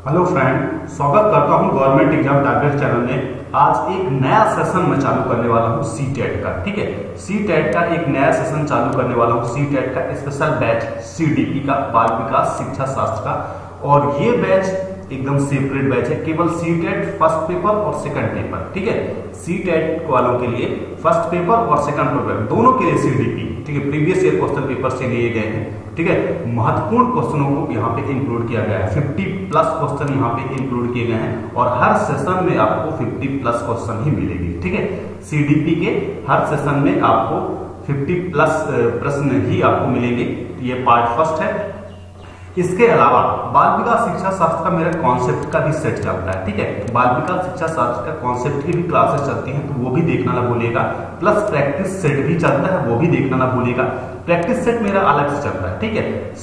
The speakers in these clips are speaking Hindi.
हेलो फ्रेंड, स्वागत करता हूं गवर्नमेंट एग्जाम टारगेट चैनल में। आज एक नया सेशन मैं चालू करने वाला हूं सीटेट का। ठीक है, सीटेट का एक नया सेशन चालू करने वाला हूं। सीटेट का स्पेशल बैच सीडीपी का, बाल विकास शिक्षा शास्त्र का। और ये बैच एकदम सेपरेट बैच है, केवल सीटेट फर्स्ट पेपर और सेकंड पेपर। ठीक है, सीटेट वालों के लिए फर्स्ट पेपर और सेकंड पेपर दोनों के लिए सीडीपी, ठीक है, प्रीवियस ईयर क्वेश्चन पेपर से लिए गए हैं। ठीक है, महत्वपूर्ण क्वेश्चनों को यहाँ पे इंक्लूड किया गया है। 50+ क्वेश्चन यहाँ पे इंक्लूड किए गए हैं और हर सेशन में आपको 50+ क्वेश्चन ही मिलेंगे। ठीक है, सीडीपी के हर सेशन में आपको 50+ प्रश्न ही आपको मिलेंगे। ये पार्ट फर्स्ट है। इसके अलावा बाल विकास शिक्षा शास्त्र का मेरा कॉन्सेप्ट का भी सेट चलता है। ठीक है, बाल विकास शिक्षा शास्त्र का कॉन्सेप्ट की भी क्लासेस चलती हैं, तो वो भी देखना ना भूलिएगा। प्लस प्रैक्टिस सेट भी चलता है, वो भी देखना ना भूलिएगा। प्रैक्टिस सेट मेरा अलग से चलता है। ठीक है,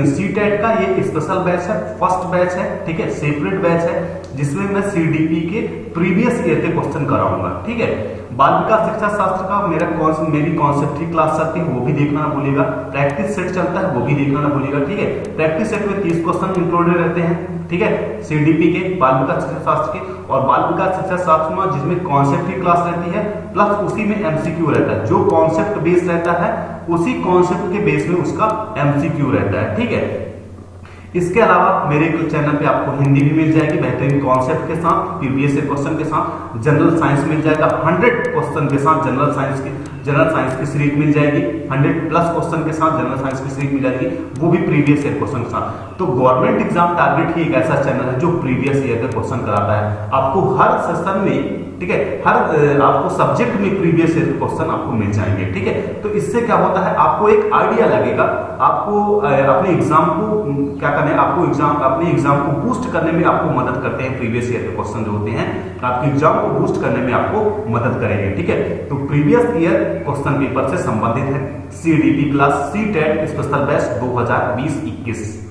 सीटेट का ये स्पेशल बैच है, फर्स्ट बैच है। ठीक है, सेपरेट बैच है जिसमें मैं सीडीपी के प्रीवियस ईयर के क्वेश्चन कराऊंगा। ठीक है, बाल विकास शिक्षा शास्त्र का मेरी कॉन्सेप्ट की क्लास चलती है, वो भी देखना ना भूलिएगा। प्रैक्टिस सेट चलता है, वो भी देखना ना भूलिएगा। ठीक है, प्रैक्टिस सेट में 30 क्वेश्चन इंक्लूडेड रहते हैं। ठीक है, सीडीपी के, बाल विकास शिक्षा शास्त्र के। और बाल विकास शिक्षा शास्त्र में जिसमें कॉन्सेप्ट की क्लास रहती है, प्लस उसी में एमसीक्यू रहता है। जो कॉन्सेप्ट बेस रहता है उसी कॉन्सेप्ट के बेस में उसका एमसीक्यू रहता है। ठीक है, इसके अलावा मेरे चैनल पे आपको हिंदी भी मिल जाएगी बेहतरीन कॉन्सेप्ट के साथ, प्रीवियस ईयर क्वेश्चन के साथ। जनरल साइंस मिल जाएगा 100 क्वेश्चन के साथ। जनरल साइंस की सीरीज मिल जाएगी 100+ क्वेश्चन के साथ। जनरल साइंस की सीरीज मिल जाएगी, वो भी प्रीवियस ईयर क्वेश्चन के साथ। तो गवर्नमेंट एग्जाम टारगेट ही एक ऐसा चैनल है जो प्रीवियस ईयर का क्वेश्चन कराता है आपको हर सेशन में। ठीक है, हर आपको सब्जेक्ट में प्रीवियस ईयर क्वेश्चन आपको मिल जाएंगे। ठीक है, तो इससे क्या होता है, आपको एक आइडिया लगेगा। आपको अपने एग्जाम को क्या करना है, अपने एग्जाम को बूस्ट करने में आपको मदद करते हैं। प्रीवियस ईयर के क्वेश्चन जो होते हैं आपके एग्जाम को बूस्ट करने में आपको मदद करेंगे। ठीक है, तो प्रीवियस ईयर क्वेश्चन पेपर से संबंधित है CDP class CTET special batch 2020-21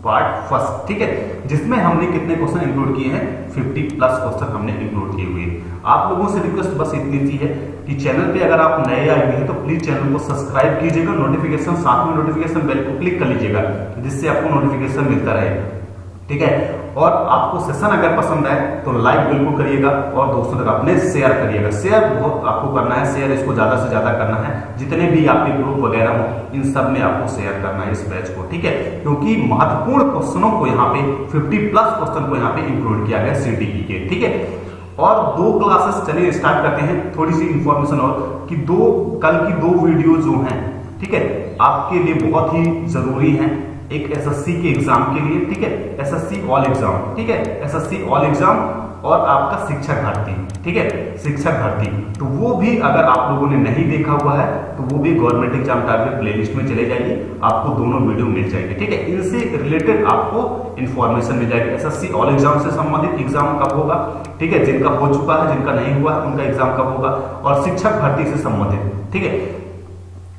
part first. ठीक है, जिसमें हमने कितने क्वेश्चन इंक्लूड किए हैं, 50+ क्वेश्चन हमने इंक्लूड किए हुए हैं। आप लोगों से रिक्वेस्ट बस इतनी सी है कि चैनल पे अगर आप नए आए हुए हैं तो प्लीज चैनल को सब्सक्राइब कीजिएगा। नोटिफिकेशन साथ में नोटिफिकेशन बेल को क्लिक कर लीजिएगा, जिससे आपको नोटिफिकेशन मिलता रहे। ठीक है, और आपको सेशन अगर पसंद आए तो लाइक बिल्कुल करिएगा और दोस्तों तक अपने शेयर करिएगा। शेयर बहुत आपको करना है, शेयर इसको ज्यादा से ज्यादा करना है। जितने भी आपके ग्रुप वगैरह हो इन सब में आपको शेयर करना है इस बैच को। ठीक है, क्योंकि महत्वपूर्ण क्वेश्चनों को यहाँ पे 50+ क्वेश्चन को यहाँ पे इंक्लूड किया गया सीडीपी के। ठीक है, और 2 क्लासेस चलिए स्टार्ट करते हैं। थोड़ी सी इंफॉर्मेशन और कि कल की 2 वीडियो जो हैं, ठीक है, आपके लिए बहुत ही जरूरी हैं। एक एसएससी के एग्जाम के लिए, ठीक है, एसएससी ऑल एग्जाम, ठीक है, एसएससी ऑल एग्जाम और आपका शिक्षक भर्ती, ठीक है, शिक्षक भर्ती। तो वो भी अगर आप लोगों ने नहीं देखा हुआ है तो वो भी गवर्नमेंट एग्जाम टारगेट प्लेलिस्ट में चले जाइए, आपको दोनों वीडियो मिल जाएगी। ठीक है, इनसे रिलेटेड आपको इंफॉर्मेशन मिल जाएगी। एसएससी ऑल एग्जाम से संबंधित एग्जाम कब होगा, ठीक है, जिनका हो चुका है, जिनका नहीं हुआ है उनका एग्जाम कब होगा, और शिक्षक भर्ती से संबंधित, ठीक है,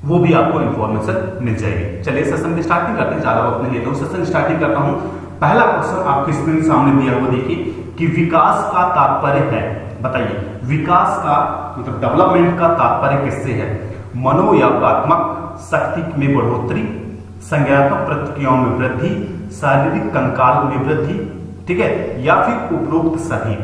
वो भी आपको इंफॉर्मेशन मिल जाएगी। चलिए सेशन की स्टार्टिंग करते हैं, ज्यादा वक्त नहीं लेता हूं, सेशन स्टार्टिंग करता हूं। पहला क्वेश्चन आपकी स्क्रीन सामने दिया हुआ देखिए कि विकास का तात्पर्य है। बताइए, विकास का मतलब डेवलपमेंट का तात्पर्य किससे है? मनोयोगात्मक शक्ति में बढ़ोतरी, संज्ञानात्मक प्रतिक्रियाओं में वृद्धि, शारीरिक कंकाल में वृद्धि, ठीक है, या फिर उपरोक्त सभी।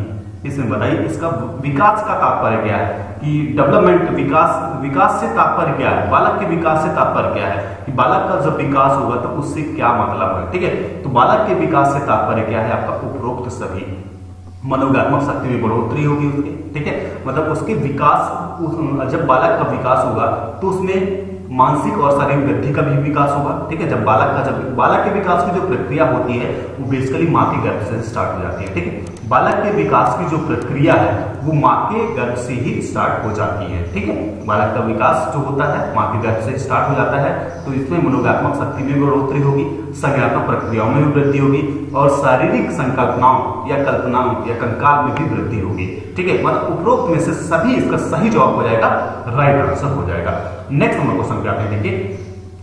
इसमें बताइए इसका विकास का तात्पर्य क्या है, कि डेवलपमेंट विकास से तात्पर्य क्या है, बालक के विकास से तात्पर्य क्या है, कि बालक का जब विकास होगा तो उससे क्या मतलब है। ठीक है, तो बालक के विकास से तात्पर्य क्या है आपका, उपरोक्त सभी। मनोज्ञात्मक शक्ति में बढ़ोतरी होगी उसके, ठीक है, मतलब उसके विकास, जब बालक का विकास होगा तो उसमें मानसिक और शारीरिक वृद्धि का भी विकास होगा। ठीक है, जब बालक के विकास की जो प्रक्रिया होती है वो बेसिकली माँ के गर्भ से स्टार्ट हो जाती है। ठीक है, बालक के विकास की जो प्रक्रिया है वो माँ के गर्भ से ही स्टार्ट हो जाती है। ठीक है, बालक का विकास जो होता है माँ के गर्भ से स्टार्ट हो जाता है। तो इसमें मनोज्ञात्मक शक्ति में बढ़ोतरी होगी, संज्ञानात्मक प्रक्रियाओं में भी वृद्धि होगी, और शारीरिक संकल्पनाओं या कल्पनाओं या कंकाल में भी वृद्धि होगी। ठीक है, मतलब उपरोक्त में से सभी इसका सही जवाब हो जाएगा, राइट आंसर हो जाएगा। नेक्स्ट नंबर क्वेश्चन पे आते हैं, देखिए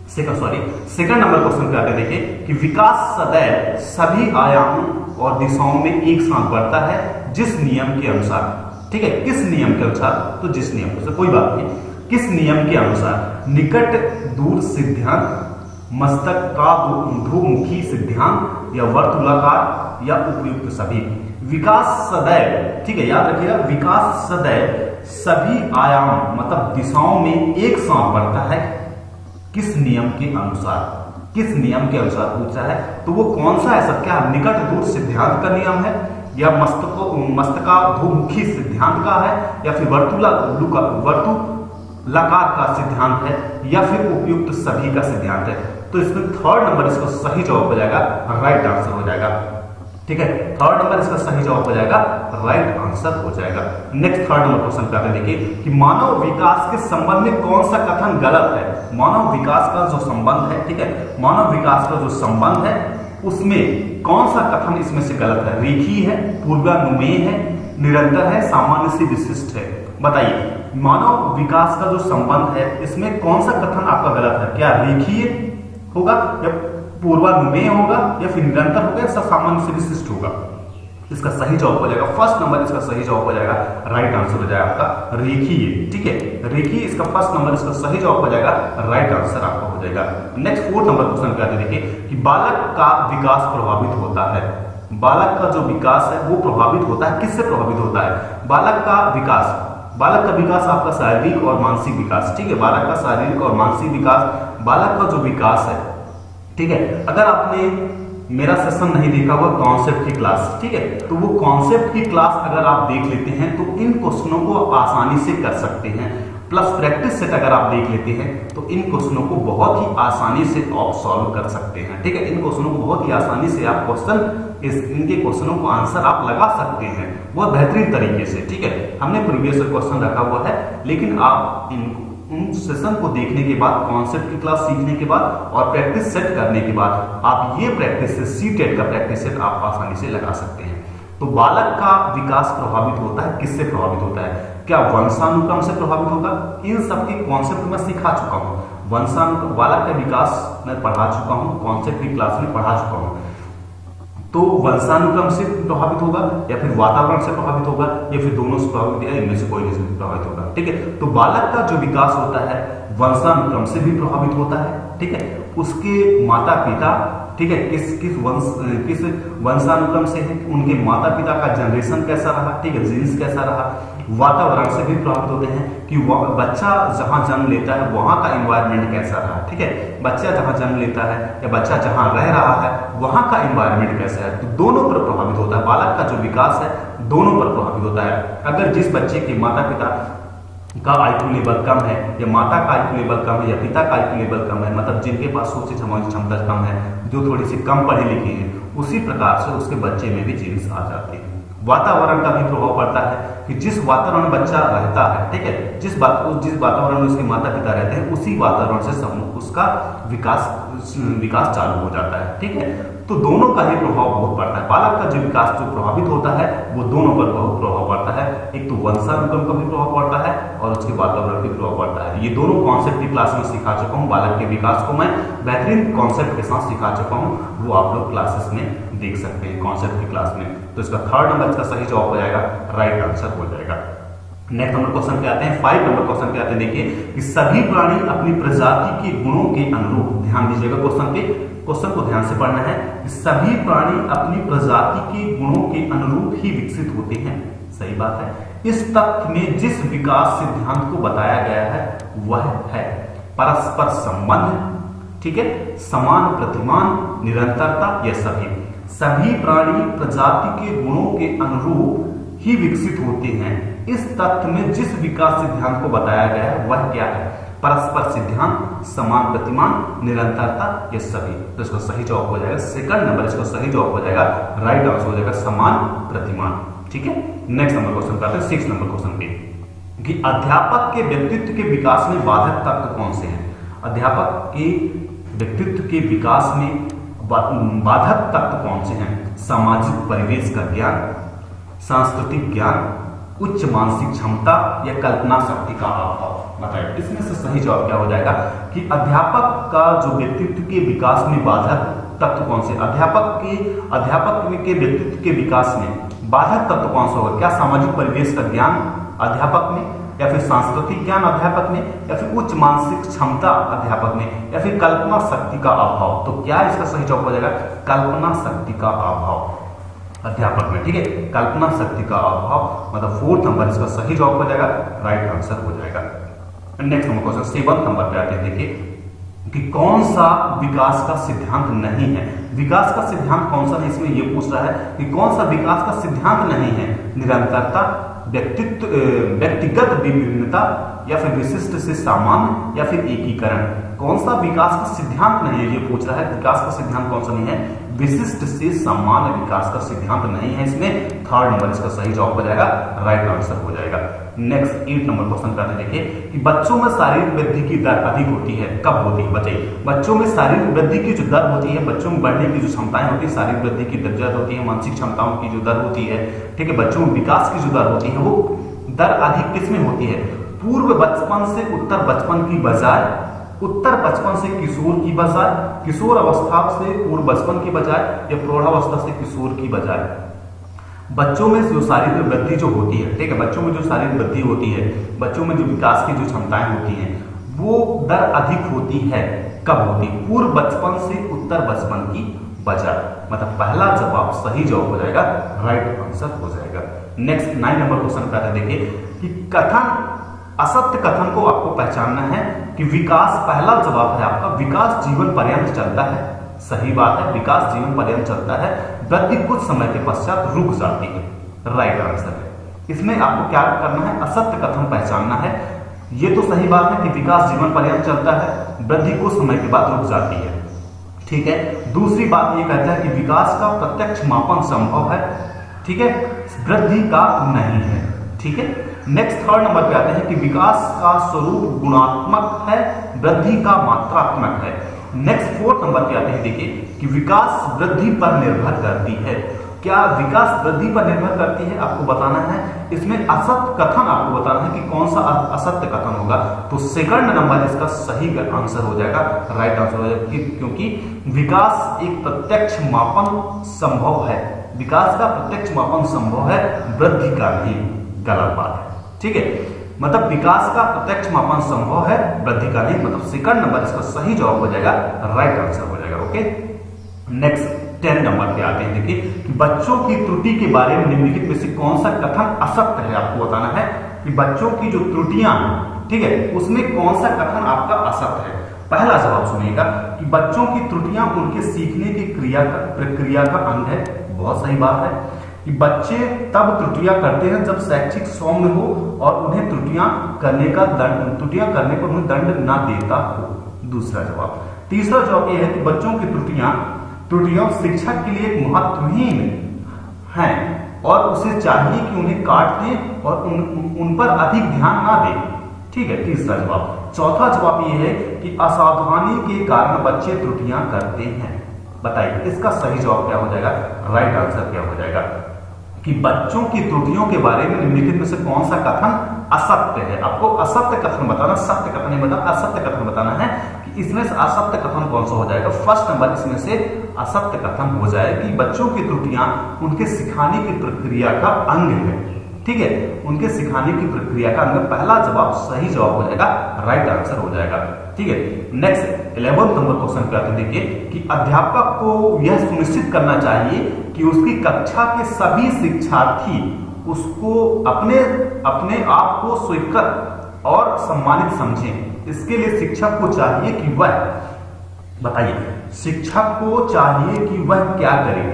सेकंड नंबर क्वेश्चन पे आते हैं, देखिए कि विकास सदैव सभी आयामों और दिशाओं में एक साथ बढ़ता है जिस नियम के अनुसार। ठीक है, किस नियम के अनुसार, तो जिस नियम के, कोई बात नहीं, किस नियम के अनुसार, निकट दूर सिद्धांत, मस्तक का ध्रुवमुखी सिद्धांत, या वर्तुलाकार या उपयुक्त सभी। विकास सदैव, ठीक है, याद रखिएगा, विकास सदैव सभी आयाम मतलब दिशाओं में एक साथ बढ़ता है। किस नियम के अनुसार? किस नियम के अनुसार पूछा है, तो वो कौन सा है? सब क्या निकट दूर सिद्धांत का नियम है, या मस्तकाधोमुखी सिद्धांत का है, या फिर वर्तुलाकार का सिद्धांत है, या फिर उपयुक्त सभी का सिद्धांत है। तो इसमें थर्ड नंबर इसका सही जवाब हो जाएगा, राइट आंसर हो जाएगा। ठीक है, थर्ड नंबर इसका सही जवाब हो जाएगा, राइट आंसर हो जाएगा। नेक्स्ट थर्ड नंबर क्वेश्चन पे आते हैं, देखिए कि मानव विकास के संबंध में कौन सा कथन गलत है। मानव विकास का जो संबंध है, ठीक है, मानव विकास का जो संबंध है उसमें कौन सा कथन इसमें से गलत है? रेखीय है, पूर्वानुमेय है, निरंतर है, सामान्य से विशिष्ट है। बताइए, मानव विकास का जो संबंध है इसमें कौन सा कथन आपका गलत है? क्या रेखीय होगा, या पूर्वानुमेय होगा, या फिर निरंतर होगा, या सामान्य से विशिष्ट होगा? इसका सही जवाब हो जाएगा, फर्स्ट नंबर इसका सही जवाब हो जाएगा, राइट आंसर हो जाएगा आपका रेखीय। ठीक है, रेखीय इसका फर्स्ट नंबर इसका सही जवाब हो जाएगा, राइट आंसर आपका हो जाएगा। नेक्स्ट फोर्थ नंबर क्वेश्चन पे आते देखिए कि बालक का विकास प्रभावित होता है। बालक का जो विकास है वो प्रभावित होता है, किससे प्रभावित होता है? बालक का विकास आपका शारीरिक और मानसिक विकास, ठीक है, बालक का शारीरिक और मानसिक विकास, बालक का जो विकास है, ठीक है, अगर आपने मेरा सेशन नहीं देखा हुआ कॉन्सेप्ट की क्लास, ठीक है, तो वो कॉन्सेप्ट की क्लास अगर आप देख लेते हैं तो इन क्वेश्चनों को आप आसानी से कर सकते हैं। प्लस प्रैक्टिस सेट अगर आप देख लेते हैं तो इन क्वेश्चनों को बहुत ही आसानी से आप सॉल्व कर सकते हैं। ठीक है, इन क्वेश्चनों को बहुत ही आसानी से आप इनके क्वेश्चनों को आंसर आप लगा सकते हैं बहुत बेहतरीन तरीके से। ठीक है, हमने प्रीवियस क्वेश्चन रखा हुआ है, लेकिन आप उन सेशन को देखने के बाद, कॉन्सेप्ट की क्लास सीखने के बाद और प्रैक्टिस सेट करने के बाद आप ये प्रैक्टिस सेट, सीटेट का प्रैक्टिस सेट आप आसानी से लगा सकते हैं। तो बालक का विकास प्रभावित होता है, किससे प्रभावित होता है? क्या वंशानुक्रम से प्रभावित होगा? इन सब के कॉन्सेप्ट मैं सिखा चुका हूँ। वंशानुक्रम, बालक का विकास मैं पढ़ा चुका हूँ, कॉन्सेप्ट की क्लास में पढ़ा चुका हूँ। तो वंशानुक्रम से प्रभावित होगा, या फिर वातावरण से प्रभावित होगा, या फिर दोनों से प्रभावित, या इनमें से कोई नहीं प्रभावित होगा। ठीक है, तो बालक का जो विकास होता है वंशानुक्रम से भी प्रभावित होता है। ठीक है, उसके माता पिता, ठीक है, किस वंशानुक्रम से है, उनके माता पिता का जनरेशन कैसा रहा, ठीक है, जीन्स कैसा रहा, वातावरण से भी प्रभावित होते हैं कि बच्चा जहां जन्म लेता है वहां का एनवायरनमेंट कैसा रहा। ठीक है, बच्चा जहां जन्म लेता है या बच्चा जहां रह रहा है वहां का एनवायरनमेंट कैसा है, तो दोनों पर प्रभावित होता है। बालक का जो विकास है दोनों पर प्रभावित होता है। अगर जिस बच्चे के माता पिता का आईक्यू लेवल कम है, या माता का आईक्यू लेवल कम है, या पिता का आईक्यू लेवल कम है, मतलब जिनके पास सोच समझ क्षमता कम है, जो थोड़ी सी कम पढ़े लिखे हैं, उसी प्रकार से उसके बच्चे में भी जीन्स आ जाते हैं। वातावरण का भी प्रभाव पड़ता है कि जिस वातावरण में बच्चा रहता है, ठीक है, जिस वातावरण में उसके माता पिता रहते हैं उसी वातावरण से उसका विकास चालू हो जाता है। ठीक है, तो दोनों का ही प्रभाव बहुत पड़ता है। बालक का जो विकास जो प्रभावित होता है वो दोनों पर बहुत प्रभाव पड़ता है। एक तो वंशानुक्रम का भी प्रभाव पड़ता है और उसके वातावरण भी प्रभाव पड़ता है। ये दोनों कॉन्सेप्ट की क्लास में सिखा चुका हूँ। बालक के विकास को मैं बेहतरीन कॉन्सेप्ट के साथ सिखा चुका हूँ, वो आप लोग क्लासेस में देख सकते हैं कॉन्सेप्ट की क्लास में। तो इसका थर्ड नंबर इसका सही जवाब हो जाएगा, राइट आंसर हो जाएगा। नेक्स्ट नंबर क्वेश्चन पे आते हैं, 5 नंबर क्वेश्चन पे आते हैं। देखिए कि सभी प्राणी अपनी प्रजाति के गुणों के अनुरूप, ध्यान दीजिएगा क्वेश्चन को ध्यान से पढ़ना है, कि सभी प्राणी अपनी प्रजाति के गुणों के अनुरूप ही विकसित होते हैं। सही बात है। इस तथ्य में जिस विकास सिद्धांत को बताया गया है वह है परस्पर संबंध, ठीक है, समान प्रतिमान, निरंतरता, यह सभी प्राणी प्रजाति के गुणों के अनुरूप ही विकसित होते हैं। इस तथ्य में जिस विकास सिद्धांत को बताया गया है वह क्या है? परस्पर सिद्धांत, समान प्रतिमान, निरंतरता, ये सभी। तो इसका सही जवाब हो जाएगा, सेकंड नंबर इसका सही जवाब हो जाएगा, राइट आंसर हो जाएगा समान प्रतिमान। ठीक है, नेक्स्ट नंबर क्वेश्चन करते हैं 6 नंबर क्वेश्चन पे, कि अध्यापक के व्यक्तित्व के विकास में बाधक तत्व कौन से हैं? अध्यापक के व्यक्तित्व के विकास में बाधक तत्व कौन से हैं? सामाजिक परिवेश का ज्ञान, सांस्कृतिक ज्ञान, उच्च मानसिक क्षमता, या कल्पना शक्ति का अभाव। बताइए इसमें से सही जवाब क्या हो जाएगा? कि अध्यापक का जो व्यक्तित्व के विकास में बाधक तत्व कौन से? अध्यापक के व्यक्तित्व के विकास में बाधक तत्व कौन सा होगा? क्या सामाजिक परिवेश का ज्ञान अध्यापक में, या फिर सांस्कृतिक ज्ञान अध्यापक में, या फिर उच्च मानसिक क्षमता अध्यापक में, या फिर कल्पना शक्ति का अभाव। तो क्या इसका सही जवाब हो जाएगा? कल्पना शक्ति का अभाव अध्यापक में। ठीक है, कल्पना शक्ति का अभाव मतलब 4th नंबर इसका सही जवाब हो जाएगा, राइट आंसर हो जाएगा। Next number question 7th number पे आते हैं। देखिए कि कौन सा विकास का सिद्धांत नहीं है। विकास का सिद्धांत कौन सा है, इसमें यह पूछ रहा है कि कौन सा विकास का सिद्धांत नहीं है। निरंतरता, व्यक्तिगत विभिन्नता, या फिर विशिष्ट से सामान्य, या फिर एकीकरण। कौन सा विकास का सिद्धांत नहीं है, ये पूछ रहा है। विकास का सिद्धांत कौन सा नहीं है? विशिष्ट से सामान्य विकास का सिद्धांत नहीं है। इसमें 3rd नंबर इसका सही जवाब हो जाएगा, राइट आंसर हो जाएगा। नेक्स्ट 8 नंबर क्वेश्चन करते हैं। देखिए कि बच्चों में शारीरिक वृद्धि की दर अधिक होती है, कब होती है बताइए। बच्चों में शारीरिक वृद्धि की जो दर होती है, बच्चों में बढ़ने की जो क्षमताएं होती है, शारीरिक वृद्धि की दर होती है, मानसिक क्षमताओं की जो दर होती है, ठीक है, बच्चों में विकास की जो दर होती है, वो दर अधिक किसमें होती है? पूर्व बचपन से उत्तर बचपन की बजाय, उत्तर बचपन से किशोर की बजाय, किशोर अवस्था से पूर्व बचपन की बजाय, या प्रौढ़ावस्था से किशोर की बजाय। बच्चों में जो शारीरिक वृद्धि जो होती है, ठीक है, बच्चों में जो शारीरिक वृद्धि होती है, बच्चों में जो विकास की जो क्षमताएं होती हैं, वो दर अधिक होती है। कब होती? पूर्व बचपन से उत्तर बचपन की बजाय। मतलब पहला जवाब सही जवाब हो जाएगा, राइट आंसर हो जाएगा। नेक्स्ट 9 नंबर क्वेश्चन का देखिए कि कथन, असत्य कथन को आपको पहचानना है कि विकास, पहला जवाब है आपका, विकास जीवन पर्यंत चलता है। सही बात है, विकास जीवन पर्यंत चलता है, वृद्धि कुछ समय के पश्चात रुक जाती है, राइट आंसर है। इसमें आपको क्या करना है? असत्य कथन पहचानना है। ये तो सही बात है कि विकास जीवन पर्यंत चलता है, वृद्धि कुछ समय के बाद रुक जाती है, ठीक है। दूसरी बात ये कहता है कि विकास का प्रत्यक्ष मापन संभव है, ठीक है, वृद्धि का नहीं है, ठीक है। नेक्स्ट 3rd नंबर पे आते हैं कि विकास का स्वरूप गुणात्मक है, वृद्धि का मात्रात्मक है। नेक्स्ट 4th नंबर पे आते हैं। देखिए कि विकास वृद्धि पर निर्भर करती है। क्या विकास वृद्धि पर निर्भर करती है? आपको बताना है। इसमें असत्य कथन आपको बताना है कि कौन सा असत्य कथन होगा। तो 2nd नंबर इसका सही आंसर हो जाएगा, राइट आंसर हो जाएगा, क्योंकि विकास एक प्रत्यक्ष मापन संभव है, विकास का प्रत्यक्ष मापन संभव है, वृद्धि का नहीं। गलत बात है, ठीक है। मतलब विकास का प्रत्यक्ष मापन संभव है, वृद्धि का नहीं। मतलब 2nd नंबर इसका सही जवाब हो जाएगा, राइट आंसर हो जाएगा। ओके, नेक्स्ट 10 नंबर पे आते हैं। देखिए कि बच्चों की त्रुटि के बारे में निम्नलिखित में से कौन सा कथन असत्य है। आपको बताना है कि बच्चों की जो त्रुटियां, ठीक है, उसमें कौन सा कथन आपका असत्य है। पहला जवाब सुनिएगा कि बच्चों की त्रुटियां उनके सीखने की प्रक्रिया का अंग है। बहुत सही बात है कि बच्चे तब त्रुटियां करते हैं जब शैक्षिक सौम्य हो और उन्हें त्रुटियां करने पर उन्हें दंड ना देता हो। दूसरा जवाब। तीसरा जवाब यह है कि बच्चों की त्रुटियां शिक्षक के लिए एक महत्वहीन हैं और उसे चाहिए कि उन्हें काट दें और उन पर अधिक ध्यान ना दें, ठीक है। तीसरा जवाब। चौथा जवाब यह है कि असावधानी के कारण बच्चे त्रुटियां करते हैं। बताइए इसका सही जवाब क्या हो जाएगा, राइट आंसर क्या हो जाएगा कि बच्चों की त्रुटियों के बारे में निम्नलिखित में से कौन सा कथन असत्य है। आपको असत्य कथन बताना, सत्य कथन नहीं बताना, असत्य कथन बताना है कि इसमें से असत्य कथन कौन सा हो जाएगा। 1st नंबर इसमें से असत्य कथन हो जाए कि बच्चों की त्रुटियां उनके सिखाने की प्रक्रिया का अंग है, ठीक है, उनके सिखाने की प्रक्रिया का अंग। पहला जवाब सही जवाब हो जाएगा, राइट आंसर हो जाएगा, ठीक है। नेक्स्ट 11th नंबर क्वेश्चन पे आते हैं। देखिए कि अध्यापक को यह सुनिश्चित करना चाहिए कि उसकी कक्षा के सभी शिक्षार्थी उसको अपने आप को स्वीकृत और सम्मानित समझें। इसके लिए शिक्षक को चाहिए कि वह, बताइए, शिक्षक को चाहिए कि वह क्या करे।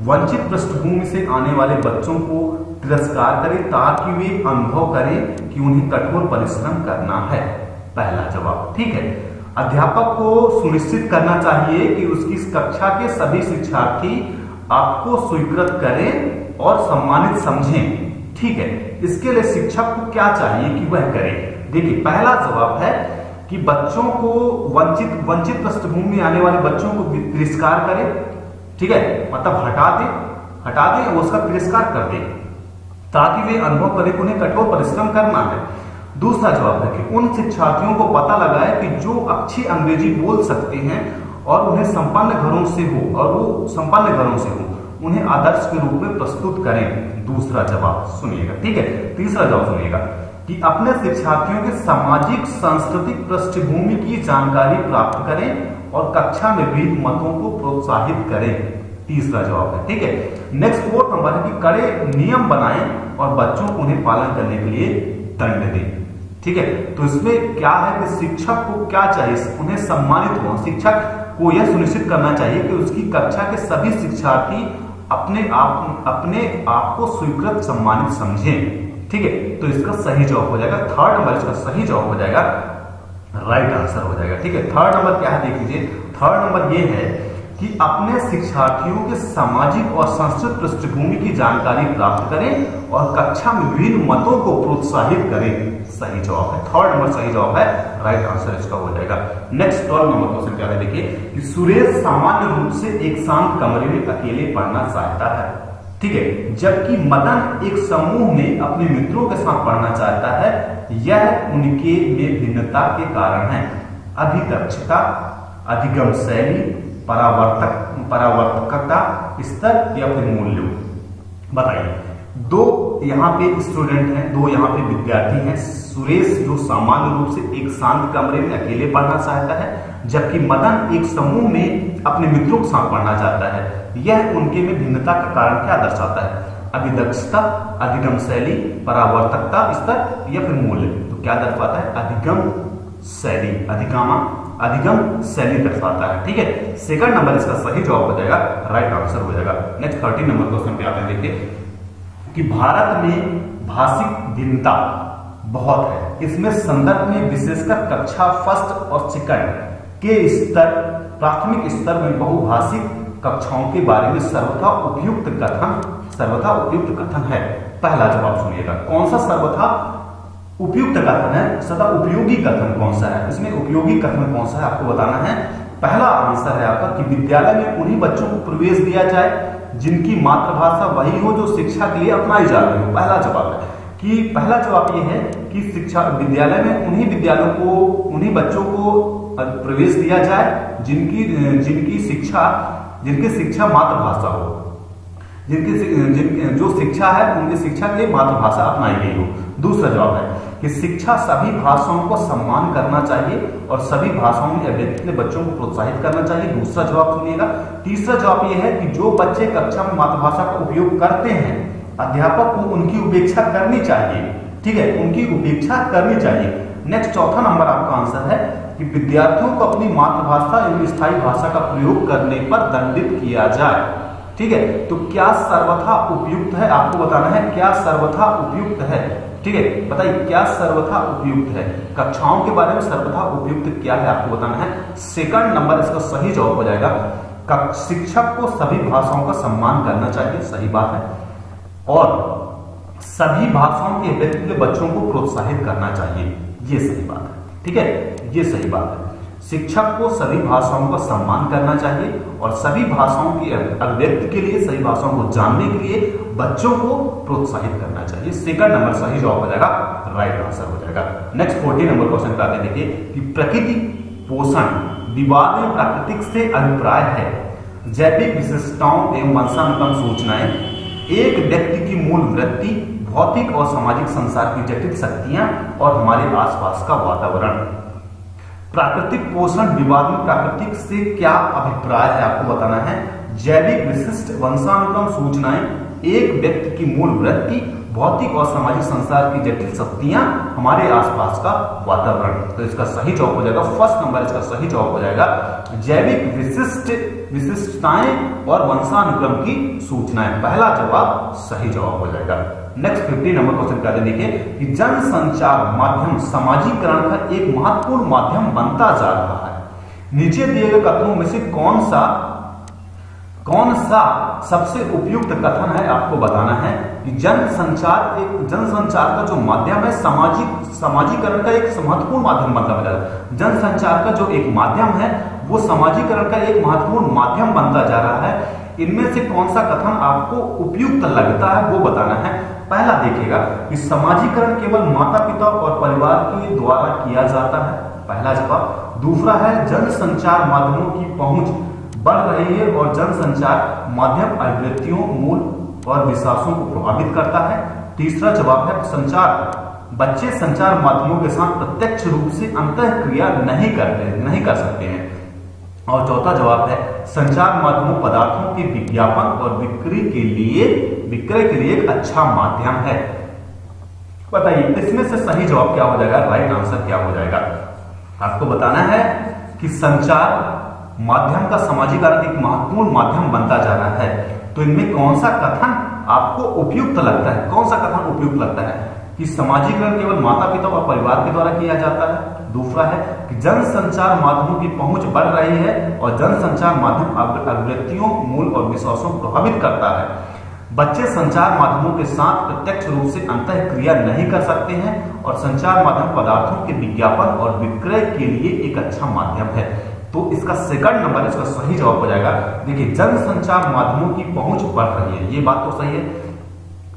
वंचित पृष्ठभूमि से आने वाले बच्चों को तिरस्कार करे ताकि वे अनुभव करें कि उन्हें कठोर परिश्रम करना है। पहला जवाब, ठीक है। अध्यापक को सुनिश्चित करना चाहिए कि उसकी कक्षा के सभी शिक्षार्थी आपको स्वीकृत करें और सम्मानित समझें, ठीक है। इसके लिए शिक्षक को क्या चाहिए कि वह करे। देखिए पहला जवाब है कि बच्चों को वंचित पृष्ठभूमि में आने वाले बच्चों को तिरस्कार करे, ठीक है, मतलब हटा दे उसका तिरस्कार कर दे ताकि वे अनुभव करें कि उन्हें कठोर परिश्रम करना है। दूसरा जवाब है कि उन शिक्षार्थियों को पता लगाए कि जो अच्छी अंग्रेजी बोल सकते हैं और उन्हें संपन्न घरों से हो, उन्हें आदर्श के रूप में प्रस्तुत करें। दूसरा जवाब सुनिएगा, ठीक है। तीसरा जवाब सुनिएगा कि अपने शिक्षार्थियों के सामाजिक सांस्कृतिक पृष्ठभूमि की जानकारी प्राप्त करें और कक्षा में विविध मतों को प्रोत्साहित करें। तीसरा जवाब है। ठीक है, नेक्स्ट 4 नंबर है कि कड़े नियम बनाएं और बच्चों को उन्हें पालन करने के लिए दंड दें। ठीक है, तो इसमें क्या है कि शिक्षक को क्या चाहिए, उन्हें सम्मानित हो। शिक्षक को यह सुनिश्चित करना चाहिए कि उसकी कक्षा के सभी शिक्षार्थी अपने आप को स्वीकृत सम्मानित समझें। ठीक है, तो इसका सही जवाब हो जाएगा 3rd नंबर, इसका सही जवाब हो जाएगा, राइट आंसर हो जाएगा। ठीक है, 3rd नंबर क्या है देख लीजिए। 3rd नंबर ये है कि अपने शिक्षार्थियों के सामाजिक और सांस्कृतिक पृष्ठभूमि की जानकारी प्राप्त करें और कक्षा में विभिन्न मतों को प्रोत्साहित करें। सही जवाब है 3rd नंबर, सही जवाब है, राइट आंसर इसका हो जाएगा। नेक्स्ट 12 नंबर क्वेश्चन क्या है देखिए कि सुरेश सामान्य रूप से एक शांत कमरे में अकेले पढ़ना चाहता है। ठीक है, जबकि मदन एक समूह में अपने मित्रों के साथ पढ़ना चाहता है। यह उनके में भिन्नता के कारण है। अधिदक्षता, अधिगम शैली, परावर्तकता स्तर या फिर मूल्य। बताइए, 2 यहाँ पे स्टूडेंट हैं, 2 यहाँ पे विद्यार्थी हैं। सुरेश जो सामान्य रूप से एक शांत कमरे में अकेले पढ़ना चाहता है, जबकि मदन एक समूह में अपने मित्रों के साथ पढ़ना चाहता है। यह उनके में भिन्नता का कारण क्या दर्शाता है? अधिदक्षता, अधिगम शैली, परावर्तकता स्तर या फिर मूल्य। तो क्या दर्शाता है? अधिगम शैली, अधिगम शैली दर्शाता है। ठीक है, 2nd नंबर इसका सही जवाब हो जाएगा, राइट आंसर हो जाएगा। नेक्स्ट 13 नंबर क्वेश्चन पे आते हैं देखिए कि भारत में भाषिक भिन्नता बहुत है। इसमें संदर्भ में विशेषकर कक्षा 1st और 2nd के स्तर, प्राथमिक स्तर में बहुभाषिक कक्षाओं के बारे में सर्वथा उपयुक्त कथन है। पहला जवाब सुनिएगा, कौन सा सर्वथा उपयुक्त कथन है, सदा उपयोगी कथन कौन सा है? इसमें उपयोगी कथन कौन सा है आपको बताना है। पहला आंसर है आपका कि विद्यालय में उन्हीं बच्चों को प्रवेश दिया जाए जिनकी मातृभाषा वही हो जो शिक्षा के लिए अपनाई जा रही हो। पहला जवाब है कि पहला जवाब ये है कि शिक्षा विद्यालय में उन्हीं बच्चों को प्रवेश दिया जाए जिनकी शिक्षा मातृभाषा हो, जो शिक्षा है उनकी शिक्षा के लिए मातृभाषा अपनाई गई हो। दूसरा जवाब है कि शिक्षा सभी भाषाओं को सम्मान करना चाहिए और सभी भाषाओं में अभिव्यक्ति के लिए बच्चों को प्रोत्साहित करना चाहिए। दूसरा जवाब सुनिएगा। तीसरा जवाब यह है कि जो बच्चे कक्षा में मातृभाषा का उपयोग करते हैं, अध्यापक को उनकी उपेक्षा करनी चाहिए। ठीक है, उनकी उपेक्षा करनी चाहिए। नेक्स्ट 4था नंबर आपका आंसर है कि विद्यार्थियों को अपनी मातृभाषा एवं स्थायी भाषा का प्रयोग करने पर दंडित किया जाए। ठीक है, तो क्या सर्वथा उपयुक्त है? आपको बताना है क्या सर्वथा उपयुक्त है। ठीक है, बताइए क्या सर्वथा उपयुक्त है? कक्षाओं के बारे में सर्वथा उपयुक्त क्या है आपको बताना है। 2nd नंबर इसका सही जवाब हो जाएगा, शिक्षक को सभी भाषाओं का सम्मान करना चाहिए। सही बात है, और सभी भाषाओं के अभिव्यक्ति के लिए बच्चों को प्रोत्साहित करना चाहिए। ये सही बात है। ठीक है, ये सही बात है। शिक्षक को सभी भाषाओं का सम्मान करना चाहिए और सभी भाषाओं की अभिव्यक्ति के लिए, सही भाषाओं को जानने के लिए बच्चों को प्रोत्साहित करना चाहिए। 2nd नंबर सही जवाब हो जाएगा, राइट आंसर हो जाएगा। नेक्स्ट 14 नंबर क्वेश्चन पे आते हैं देखिए कि प्रकृति पोषण विवाद में प्राकृतिक से अभिप्राय है। जैविक विशिष्टताओं एवं वंशानुक्रम सूचनाएं एक व्यक्ति की मूल वृत्ति, भौतिक और सामाजिक संसार की जटिल शक्तियां और हमारे आसपास का वातावरण। प्राकृतिक पोषण विवाद में प्राकृतिक से क्या अभिप्राय है आपको बताना है। जैविक विशिष्ट वंशानुक्रम सूचनाएं एक व्यक्ति की मूल वृत्ति, भौतिक और सामाजिक संसार की जटिल शक्तियां, हमारे आसपास का वातावरण। तो इसका सही जवाब हो जाएगा, 1st नंबर इसका सही जवाब हो जाएगा, जैविक विशिष्टताएं और वंशानुक्रम की सूचनाएं। पहला जवाब सही जवाब हो जाएगा। नेक्स्ट 15 नंबर क्वेश्चन का देखिए कि जनसंचार माध्यम समाजीकरण का एक महत्वपूर्ण माध्यम बनता जा रहा है। नीचे दिए गए कथनों में से कौन सा सबसे उपयुक्त कथन है आपको बताना है कि जनसंचार का जो माध्यम है समाजीकरण का एक महत्वपूर्ण माध्यम बनता जा रहा है। जनसंचार का जो एक माध्यम है वो समाजीकरण का एक महत्वपूर्ण माध्यम बनता जा रहा है। इनमें से कौन सा कथन आपको उपयुक्त लगता है वो बताना है। पहला देखिएगा कि समाजीकरण केवल माता पिता और परिवार के द्वारा किया जाता है, पहला जवाब। दूसरा है जनसंचार माध्यमों की पहुंच बढ़ रही है और जनसंचार माध्यम अभिव्यक्तियों, मूल और विश्वासों को प्रभावित करता है। तीसरा जवाब है बच्चे संचार माध्यमों के साथ प्रत्यक्ष रूप से अंतःक्रिया नहीं कर सकते हैं। और चौथा जवाब है संचार माध्यमों पदार्थों के विज्ञापन और विक्रय के लिए एक अच्छा माध्यम है। बताइए इसमें से सही जवाब क्या हो जाएगा, राइट आंसर क्या हो जाएगा। आपको बताना है कि संचार माध्यम का सामाजिकरण एक महत्वपूर्ण माध्यम बनता जा रहा है। तो इनमें कौन सा कथन आपको उपयुक्त लगता है, कौन सा कथन उपयुक्त लगता है कि सामाजिकरण केवल माता पिता और परिवार के द्वारा किया जाता है। दूसरा है कि जनसंचार माध्यमों की पहुंच बढ़ रही है और जनसंचार माध्यम अभिव्यक्तियों, मूल और विश्वासों को प्रभावित करता है। बच्चे संचार माध्यमों के साथ प्रत्यक्ष रूप से अंतःक्रिया नहीं कर सकते हैं और संचार माध्यम पदार्थों के विज्ञापन और विक्रय के लिए एक अच्छा माध्यम है। तो इसका सेकंड नंबर इसका सही जवाब हो जाएगा। देखिए जनसंचार माध्यमों की पहुंच बढ़ रही है, ये बात तो सही है।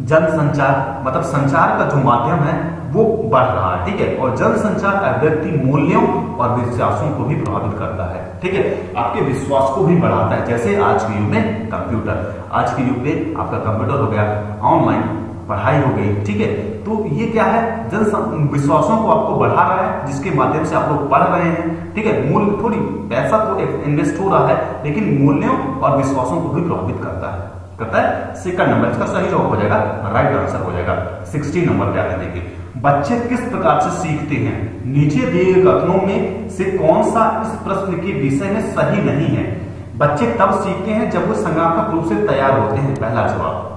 जनसंचार मतलब संचार का जो माध्यम है वो बढ़ रहा है, ठीक है। और जनसंचार व्यक्ति मूल्यों और विश्वासों को भी प्रभावित करता है, ठीक है, आपके विश्वास को भी बढ़ाता है। जैसे आज के युग में कंप्यूटर, आज के युग में आपका कंप्यूटर हो गया, ऑनलाइन पढ़ाई हो गई, ठीक है। तो ये क्या है, जन विश्वासों को आपको बढ़ा रहा है जिसके माध्यम से आप लोग पढ़ रहे हैं, ठीक है। मूल थोड़ी पैसा तो इन्वेस्ट हो रहा है लेकिन मूल्यों और विश्वासों को भी प्रभावित करता है। सेकंड नंबर इसका सही जवाब हो जाएगा, राइट आंसर हो जाएगा। 16 नंबर क्या है देखिए, बच्चे किस प्रकार से सीखते हैं, नीचे दिए गए कथनों में से कौन सा इस प्रश्न के विषय में सही नहीं है। बच्चे तब सीखते हैं जब वो संज्ञानात्मक रूप से तैयार होते हैं, पहला जवाब।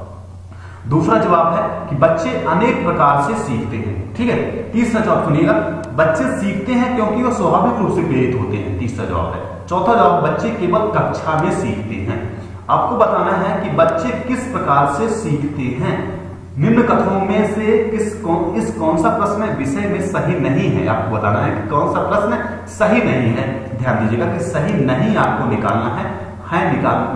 दूसरा जवाब है कि बच्चे अनेक प्रकार से सीखते हैं, ठीक है। तीसरा जवाब सुनिएगा, बच्चे सीखते हैं क्योंकि वो स्वाभाविक रूप से प्रेरित होते हैं, तीसरा जवाब है। चौथा जवाब, बच्चे केवल कक्षा में सीखते हैं। आपको बताना है कि बच्चे किस प्रकार से सीखते हैं। निम्न कथनों में से इस कौन सा प्रश्न विषय में सही नहीं है, आपको बताना है कि कौन सा प्रश्न सही नहीं है। ध्यान दीजिएगा कि सही नहीं आपको निकालना है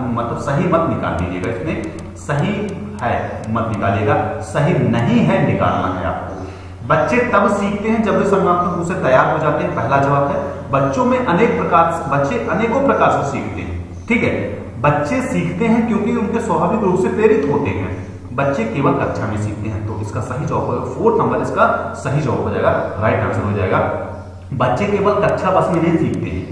मतलब सही मत निकाल दीजिएगा, इसमें सही है मत निकालिएगा, सही नहीं है निकालना है आपको। बच्चे तब सीखते हैं जब वे संज्ञानात्मक रूप से तैयार हो जाते हैं, पहला जवाब है। बच्चों में बच्चे अनेकों प्रकार से सीखते हैं, ठीक है। बच्चे सीखते हैं क्योंकि उनके स्वाभाविक रूप से प्रेरित होते हैं। बच्चे केवल कक्षा में सीखते हैं, तो इसका सही जवाब होगा, फोर्थ नंबर इसका सही जवाब हो जाएगा, राइट आंसर हो जाएगा। बच्चे केवल कक्षा बस में नहीं सीखते हैं,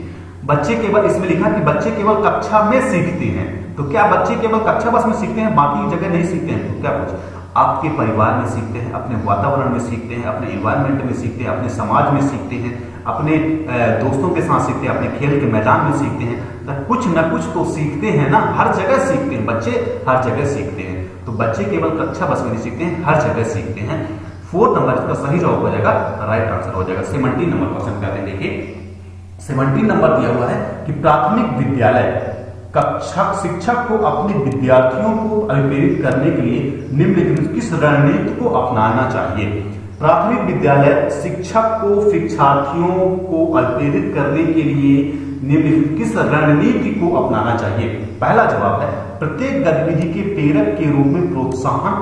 बच्चे केवल, इसमें लिखा कि बच्चे केवल कक्षा में सीखते हैं। तो क्या बच्चे केवल कक्षा बस में सीखते हैं, बाकी जगह नहीं सीखते हैं? तो क्या कुछ आपके परिवार में सीखते हैं, अपने वातावरण में सीखते हैं, अपने एनवायरनमेंट में सीखते हैं, अपने समाज में सीखते हैं, अपने दोस्तों के साथ सीखते हैं, अपने खेल के मैदान में सीखते हैं। तो कुछ न कुछ तो सीखते हैं ना, हर जगह सीखते हैं, बच्चे हर जगह सीखते हैं। तो बच्चे केवल कक्षा बस में नहीं सीखते हैं, हर जगह सीखते हैं। फोर्थ नंबर इसका सही जवाब हो जाएगा, राइट आंसर हो जाएगा। 17 नंबर क्वेश्चन कहते हैं, देखिए 17 नंबर दिया हुआ है कि प्राथमिक विद्यालय कक्षा शिक्षक को अपने विद्यार्थियों को अभिप्रेरित करने के लिए निम्नलिखित किस रणनीति को अपनाना चाहिए। प्राथमिक विद्यालय शिक्षक को शिक्षार्थियों को अभिप्रेरित करने के लिए निम्नलिखित किस रणनीति को अपनाना चाहिए। पहला जवाब है प्रत्येक गतिविधि के प्रेरक के रूप में प्रोत्साहन,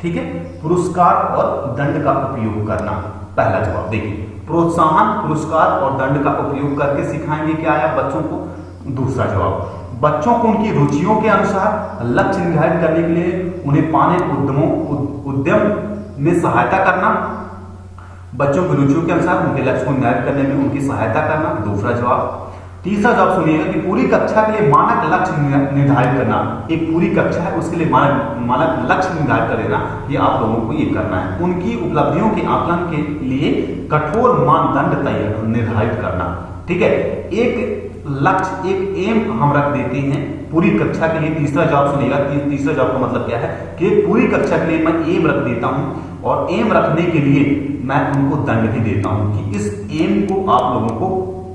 ठीक है, पुरस्कार और दंड का उपयोग करना। पहला जवाब देखिए, प्रोत्साहन, पुरस्कार और दंड का उपयोग करके सिखाएंगे क्या है बच्चों को। दूसरा जवाब, बच्चों को उनकी रुचियों के अनुसार लक्ष्य निर्धारित करने के लिए उन्हें पाने उद्यम में सहायता करना। बच्चों की रुचियों के अनुसार उनके लक्ष्य को निर्धारित करने में उनकी सहायता करना, दूसरा जवाब। तीसरा जवाब सुनिएगा कि पूरी कक्षा के लिए मानक लक्ष्य निर्धारित करना। एक पूरी कक्षा है उसके लिए मानक लक्ष्य निर्धारित कर देना, ये आप लोगों को ये करना है। उनकी उपलब्धियों के आकलन के लिए कठोर मानदंड तैयार निर्धारित करना, ठीक है। एक लक्ष्य, एक एम हम रख देते हैं पूरी कक्षा के लिए। तीसरा जवाब सुनिएगा, तीसरा जवाब का मतलब क्या है कि पूरी कक्षा के लिए मैं एम रख देता हूं और एम रखने के लिए मैं उनको दंड भी देता हूं कि इस एम को आप लोगों को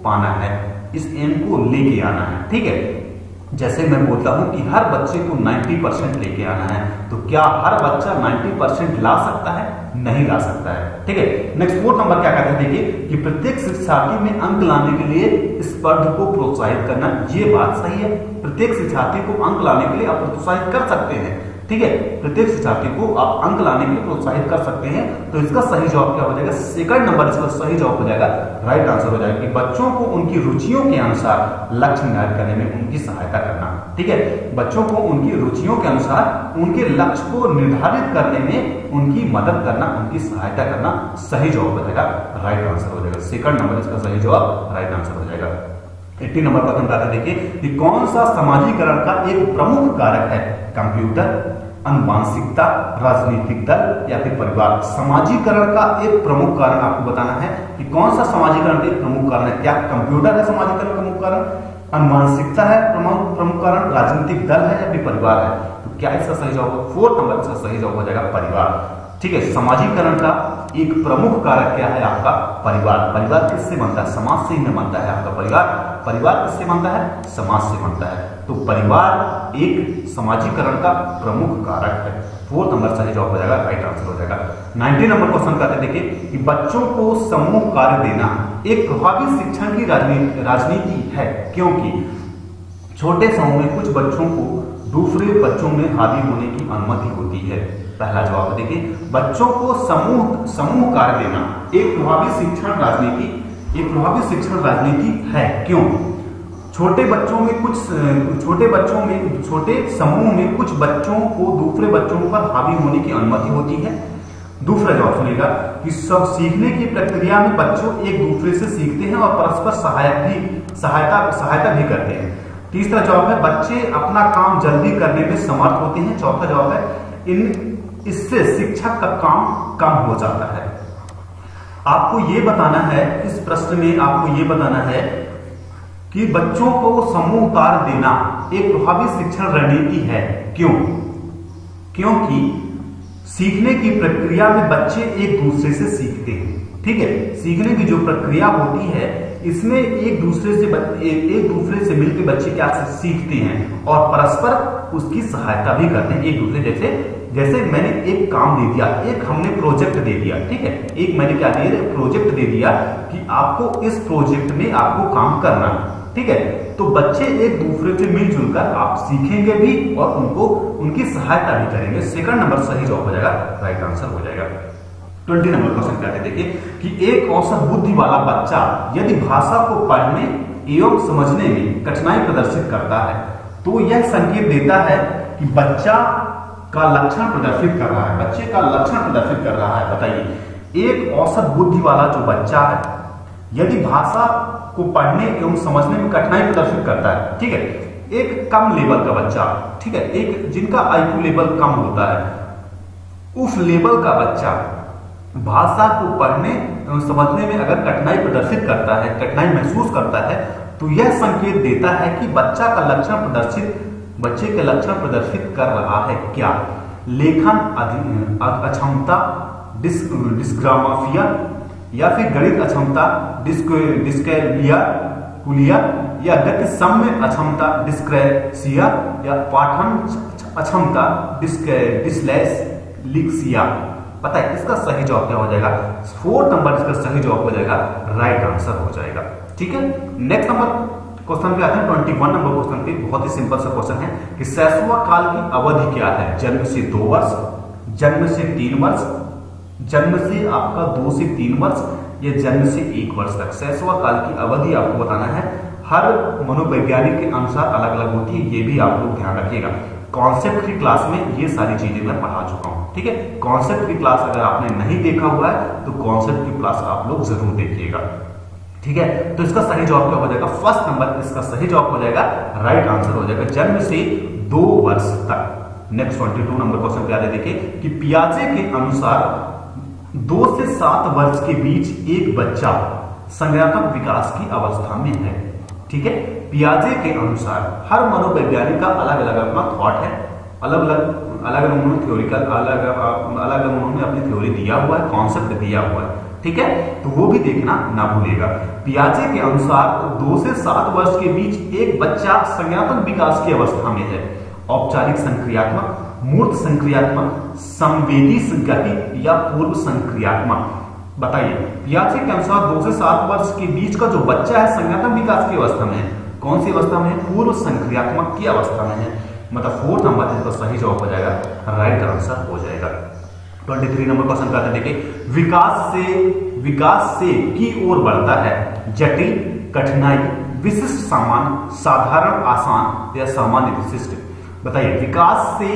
पाना है, इस एम को लेके आना है, ठीक है। जैसे मैं बोलता हूं कि हर बच्चे को 90% लेके आना है, तो क्या हर बच्चा 90% ला सकता है? नहीं ला सकता है, ठीक है। नेक्स्ट फोर्थ नंबर क्या कहते हैं, देखिए कि प्रत्येक शिक्षार्थी में अंक लाने के लिए स्पर्ध को प्रोत्साहित करना। ये बात सही है, प्रत्येक शिक्षार्थी को अंक लाने के लिए आप प्रोत्साहित कर सकते हैं, ठीक है, प्रत्येक शिक्षार्थी को आप अंक लाने के लिए प्रोत्साहित कर सकते हैं। तो इसका सही जवाब क्या हो जाएगा, सेकंड नंबर इसका सही जवाब हो जाएगा, राइट आंसर हो जाएगा कि बच्चों को उनकी रुचियों के अनुसार लक्ष्य निर्धारित करने में उनकी सहायता करना। ठीक है, बच्चों को उनकी रुचियों के अनुसार उनके लक्ष्य को निर्धारित करने में उनकी मदद करना, उनकी सहायता करना सही जवाब हो जाएगा, राइट आंसर हो जाएगा। सेकंड नंबर इसका सही जवाब राइट आंसर हो जाएगा। 80 नंबर पर हम बताते देखिए कि कौन सा समाजीकरण का एक प्रमुख कारक है, कंप्यूटर, आनुवंशिकता, राजनीतिक दल या फिर परिवार। समाजीकरण का एक प्रमुख कारण आपको बताना है कि कौन सा समाजीकरण का एक प्रमुख कारण है। क्या कंप्यूटर है समाजीकरण का प्रमुख कारण, आनुवंशिकता है प्रमुख कारण, राजनीतिक दल है या फिर परिवार है। तो क्या इसका सही जवाब, फोर्थ नंबर इसका सही जवाब हो जाएगा परिवार। ठीक है, समाजीकरण का एक प्रमुख कारक क्या है आपका, परिवार। परिवार किससे बनता है, समाज से ही बनता है आपका परिवार। परिवार किससे बनता है, समाज से बनता है। तो परिवार एक समाजीकरण का प्रमुख कारक है। फोर्थ नंबर सही जवाब हो जाएगा, राइट आंसर हो जाएगा। 90 नंबर क्वेश्चन कहते हैं देखिए कि बच्चों को समूह कार्य देना एक प्रभावी शिक्षण की राजनीति है, क्योंकि छोटे समूह में कुछ बच्चों को दूसरे बच्चों में हावी होने की अनुमति होती है। पहला जवाब देखिए, बच्चों को समूह कार्य देना एक प्रभावी शिक्षण राजनीति है, क्यों? छोटे समूह में कुछ बच्चों को दूसरे बच्चों पर हावी होने की अनुमति होती है। दूसरा जवाब सुनिएगा कि सब सीखने की प्रक्रिया में बच्चों एक दूसरे से सीखते हैं और परस्पर सहायता भी करते हैं। तीसरा जवाब है बच्चे अपना काम जल्दी करने में समर्थ होते हैं। चौथा जवाब है इससे शिक्षक का काम कम हो जाता है। आपको ये बताना है, इस प्रश्न में आपको ये बताना है कि बच्चों को समूह कार्य देना एक प्रभावी शिक्षण रणनीति है, क्यों? क्योंकि सीखने की प्रक्रिया में बच्चे एक दूसरे से सीखते हैं। ठीक है, सीखने की जो प्रक्रिया होती है इसमें एक दूसरे से मिलकर बच्चे क्या सीखते हैं और परस्पर उसकी सहायता भी करते हैं एक दूसरे। जैसे मैंने एक काम दे दिया, एक हमने प्रोजेक्ट दे दिया, ठीक है, एक मैंने क्या दिया, प्रोजेक्ट दे दिया कि आपको इस प्रोजेक्ट में आपको काम करना, ठीक है। तो बच्चे एक दूसरे से मिलजुल कर आप सीखेंगे भी और उनकी सहायता भी करेंगे। सेकंड नंबर सही जवाब हो जाएगा, राइट आंसर हो जाएगा। 20 नंबर क्वेश्चन कहते हैं देखिए कि एक औसत बुद्धि वाला बच्चा यदि भाषा को पढ़ने एवं समझने में कठिनाई प्रदर्शित करता है तो यह संकेत देता है कि बच्चा का लक्षण प्रदर्शित कर रहा है, बच्चे का लक्षण प्रदर्शित कर रहा है। बताइए, एक औसत बुद्धि वाला जो बच्चा है यदि भाषा को पढ़ने एवं समझने में कठिनाई प्रदर्शित करता है, ठीक है, एक कम लेवल का बच्चा, ठीक है, एक जिनका आईक्यू लेवल कम होता है, उस लेवल का बच्चा भाषा को पढ़ने एवं समझने में अगर कठिनाई प्रदर्शित करता है, कठिनाई महसूस करता है, तो यह संकेत देता है कि बच्चे के लक्षण प्रदर्शित कर रहा है क्या? लेखन अक्षमता, डिस्ग्राफिया या फिर गणित अक्षमता, डिस्कैलिया या गति सम्य अक्षमता, डिस्क्रेसिया या पाठन अक्षमता, डिस्लेक्सिया। पता है इसका सही जवाब क्या हो जाएगा? 4 नंबर इसका सही जवाब हो जाएगा, राइट आंसर हो जाएगा। ठीक है, नेक्स्ट नंबर क्वेश्चन पे आते हैं 21 नंबर क्वेश्चन पे। बहुत ही सिंपल सा क्वेश्चन है कि शैशव काल की अवधि क्या है? जन्म से 2 वर्ष, जन्म से 3 वर्ष, जन्म से आपका 2 से 3 वर्ष या जन्म से 1 वर्ष तक। शैशव काल की अवधि आपको बताना है। हर मनोवैज्ञानिक के अनुसार अलग अलग होती है, ये भी आप लोग ध्यान रखिएगा। कॉन्सेप्ट की क्लास में ये सारी चीजें मैं पढ़ा चुका हूं, ठीक है। कॉन्सेप्ट की क्लास अगर आपने नहीं देखा हुआ है तो कॉन्सेप्ट की क्लास आप लोग जरूर देखिएगा, ठीक है। तो इसका सही जवाब क्या हो जाएगा? फर्स्ट नंबर इसका सही जवाब हो जाएगा, राइट आंसर हो जाएगा, जन्म से 2 वर्ष तक। नेक्स्ट 22 नंबर क्वेश्चन पे आते देखिए कि पियाजे के अनुसार 2 से 7 वर्ष के बीच एक बच्चा संज्ञानात्मक विकास की अवस्था में है, ठीक है। पियाजे के अनुसार हर मनोवैज्ञानिक का अलग अलग अपना थॉट है, अलग अलग उन्होंने थ्योरिकल अलग उन्होंने अपनी थ्योरी दिया हुआ है, कॉन्सेप्ट दिया हुआ है, ठीक है। तो वो भी देखना ना भूलिएगा। पियाजे के अनुसार 2 से 7 वर्ष के बीच एक बच्चा संज्ञानात्मक विकास की अवस्था में है। औपचारिक संक्रियात्मक, मूर्त संक्रियात्मक, संवेदी गति या पूर्व संक्रियात्मक। बताइए, पियाजे के अनुसार 2 से 7 वर्ष के बीच का जो बच्चा है संज्ञानात्मक विकास की अवस्था में है। कौन सी अवस्था में है? पूर्व संक्रियात्मक की अवस्था में है। मतलब 4 नंबर इसका सही जवाब हो जाएगा, राइट आंसर हो जाएगा। 23 नंबर क्वेश्चन का देखिए, विकास से की ओर बढ़ता है जटिल, कठिनाई, विशिष्ट, सामान्य, साधारण, आसान या सामान्य विशिष्ट। बताइए, विकास से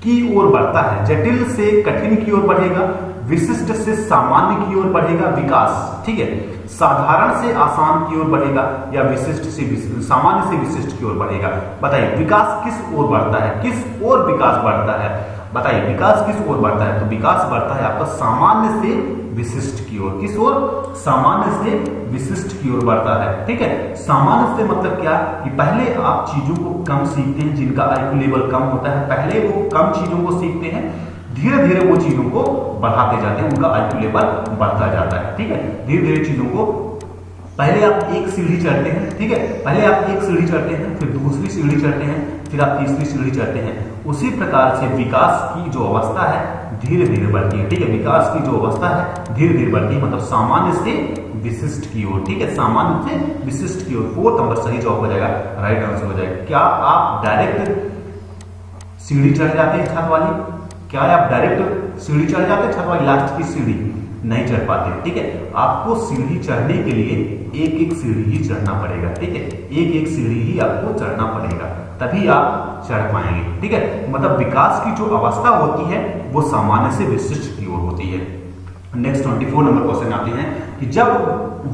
की ओर बढ़ता है, जटिल से कठिन की ओर बढ़ेगा, विशिष्ट से सामान्य की ओर बढ़ेगा विकास, ठीक है, साधारण से आसान की ओर बढ़ेगा या विशिष्ट से सामान्य से विशिष्ट की ओर बढ़ेगा। बताइए विकास किस ओर बढ़ता है, किस ओर विकास बढ़ता है? बताइए विकास किस ओर बढ़ता है? तो विकास बढ़ता है आपका सामान्य से विशिष्ट की ओर। किस ओर? सामान्य से विशिष्ट की ओर बढ़ता है, ठीक है। सामान्य से मतलब क्या कि पहले आप चीजों को कम सीखते हैं, जिनका आईक्यू लेवल कम होता है, पहले वो कम चीजों को सीखते हैं, धीरे धीरे वो चीजों को बढ़ाते जाते हैं, उनका आईक्यू लेवल बढ़ता जाता है, ठीक है। धीरे धीरे चीजों को, पहले आप एक सीढ़ी चढ़ते हैं, ठीक है, पहले आप एक सीढ़ी चढ़ते हैं, फिर दूसरी सीढ़ी चढ़ते हैं, फिर आप तीसरी सीढ़ी चढ़ते हैं। उसी प्रकार से विकास की जो अवस्था है धीरे धीरे बढ़ती है, ठीक है। विकास की जो अवस्था है धीरे धीरे बढ़ती है, मतलब सामान्य से विशिष्ट की ओर, ठीक है, सामान्य से विशिष्ट की ओर। 4 नंबर सही जवाब हो जाएगा, राइट आंसर हो जाएगा। क्या आप डायरेक्ट सीढ़ी चढ़ जाते हैं छत वाली? क्या आप डायरेक्ट सीढ़ी चढ़ जाते हैं छत वाली, लास्ट की सीढ़ी नहीं चढ़ पाते, ठीक है। आपको सीढ़ी चढ़ने के लिए एक एक सीढ़ी ही चढ़ना पड़ेगा, ठीक है, एक एक सीढ़ी ही आपको चढ़ना पड़ेगा, तभी आप चढ़ पाएंगे, ठीक है। मतलब विकास की जो अवस्था होती है वो सामान्य से विशिष्ट की ओर होती है। नेक्स्ट 24 नंबर क्वेश्चन आते हैं कि जब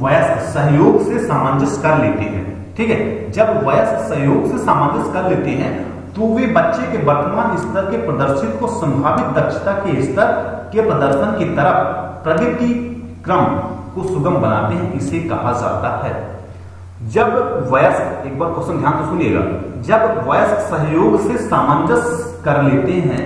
वयस्क सहयोग से सामंजस्य कर लेते हैं, ठीक है, जब वयस्क सहयोग से सामंजस्य कर लेते हैं तो वे बच्चे के वर्तमान स्तर के प्रदर्शित को संभावित दक्षता के स्तर के प्रदर्शन की तरफ प्रगति क्रम को सुगम बनाते हैं, इसे कहा जाता है। जब वयस्क, एक बार क्वेश्चन ध्यान से सुनिएगा, जब वयस्क सहयोग से सामंजस्य कर लेते हैं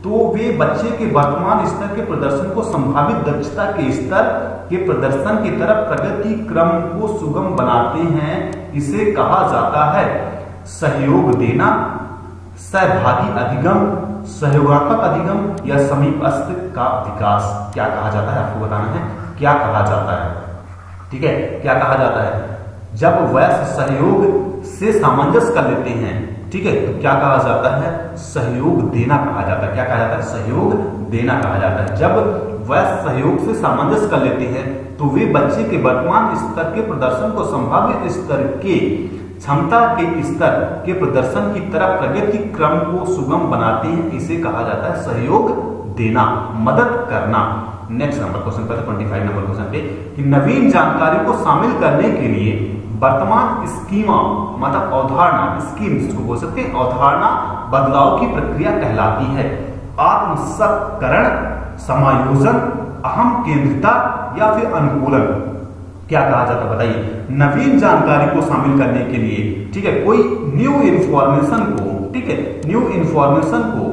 तो वे बच्चे के वर्तमान स्तर के प्रदर्शन को संभावित दक्षता के स्तर के प्रदर्शन की तरफ प्रगति क्रम को सुगम बनाते हैं, इसे कहा जाता है सहयोग देना, सहभागी अधिगम, सहयोगात्मक अधिगम या समीपस्थ का विकास। क्या कहा जाता है आपको बताना है, क्या कहा जाता है, ठीक है, क्या कहा जाता है? जब वयस्क सहयोग से सामंजस्य कर लेते हैं, ठीक है, तो क्या कहा जाता है? सहयोग देना कहा जाता है। क्या कहा जाता है? सहयोग देना कहा जाता है। जब वयस्क सहयोग से सामंजस्य कर लेते हैं तो वे बच्चे के वर्तमान स्तर के प्रदर्शन को संभावित स्तर के क्षमता के स्तर के प्रदर्शन की तरफ प्रगति क्रम को सुगम बनाते हैं, इसे कहा जाता है सहयोग देना, मदद करना। नेक्स्ट नंबर क्वेश्चन पर 25 नंबर क्वेश्चन पे कि नवीन जानकारी को शामिल करने के लिए वर्तमान स्कीमा, मतलब अवधारणा, स्कीम जिसको बोल सकते हैं, अवधारणा बदलाव की प्रक्रिया कहलाती है। आत्मसत्करण, समायोजन, अहम केंद्रिता या फिर अनुकूलन। क्या कहा जाता है बताइए? नवीन जानकारी को शामिल करने के लिए, ठीक है, कोई न्यू इंफॉर्मेशन को, ठीक है, न्यू इंफॉर्मेशन को,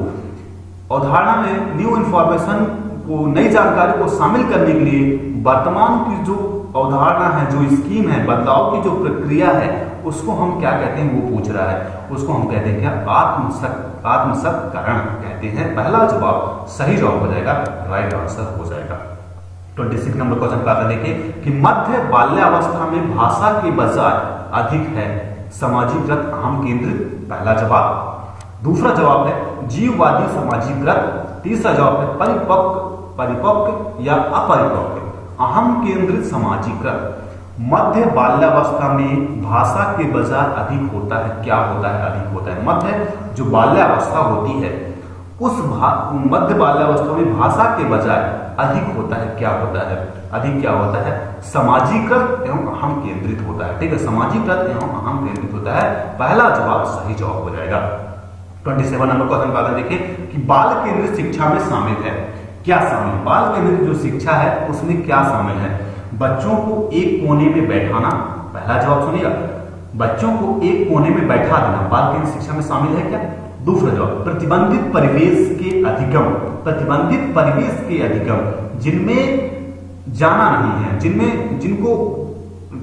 अवधारणा में न्यू इंफॉर्मेशन को, नई जानकारी को शामिल करने के लिए वर्तमान की जो अवधारणा है, जो स्कीम है, बदलाव की जो प्रक्रिया है, उसको हम क्या कहते हैं? वो पूछ रहा है, उसको हम कहते हैं क्या? आत्मसत्करण कहते हैं। पहला जवाब सही जवाब हो जाएगा, राइट आंसर हो जाएगा। 26 नंबर क्वेश्चन का देखिए कि मध्य बाल्यावस्था में भाषा के बजाय अधिक है समाजीकृत अहम केंद्रित, पहला जवाब। दूसरा जवाब है जीववादी समाजीकृत, तीसरा जवाब है परिपक्व या अपरिपक्व अहम केंद्रित समाजीकृत। मध्य बाल्यावस्था में भाषा के बजाय अधिक होता है, क्या होता है? अधिक होता है। मध्य जो बाल्यावस्था होती है उस मध्य बाल्यावस्था में भाषा के बजाय अधिक होता है, क्या होता है? अधिक क्या होता है? समाजीकृत एवं अहम केंद्रित होता है, ठीक है, समाजीकृत एवं अहम केंद्रित होता है। पहला जवाब सही जवाब हो जाएगा। 27 नंबर क्वेश्चन का देखिए कि बाल केंद्रित शिक्षा में शामिल है, क्या शामिल? बाल केंद्रित जो शिक्षा है उसमें क्या शामिल है? बच्चों को एक कोने में बैठाना, पहला जवाब सुनिएगा, बच्चों को एक कोने में बैठा देना बाल केंद्रित शिक्षा में शामिल है क्या? दूसरा जवाब प्रतिबंधित परिवेश के अधिगम, प्रतिबंधित परिवेश के अधिगम, जिनमें जाना नहीं है, जिनको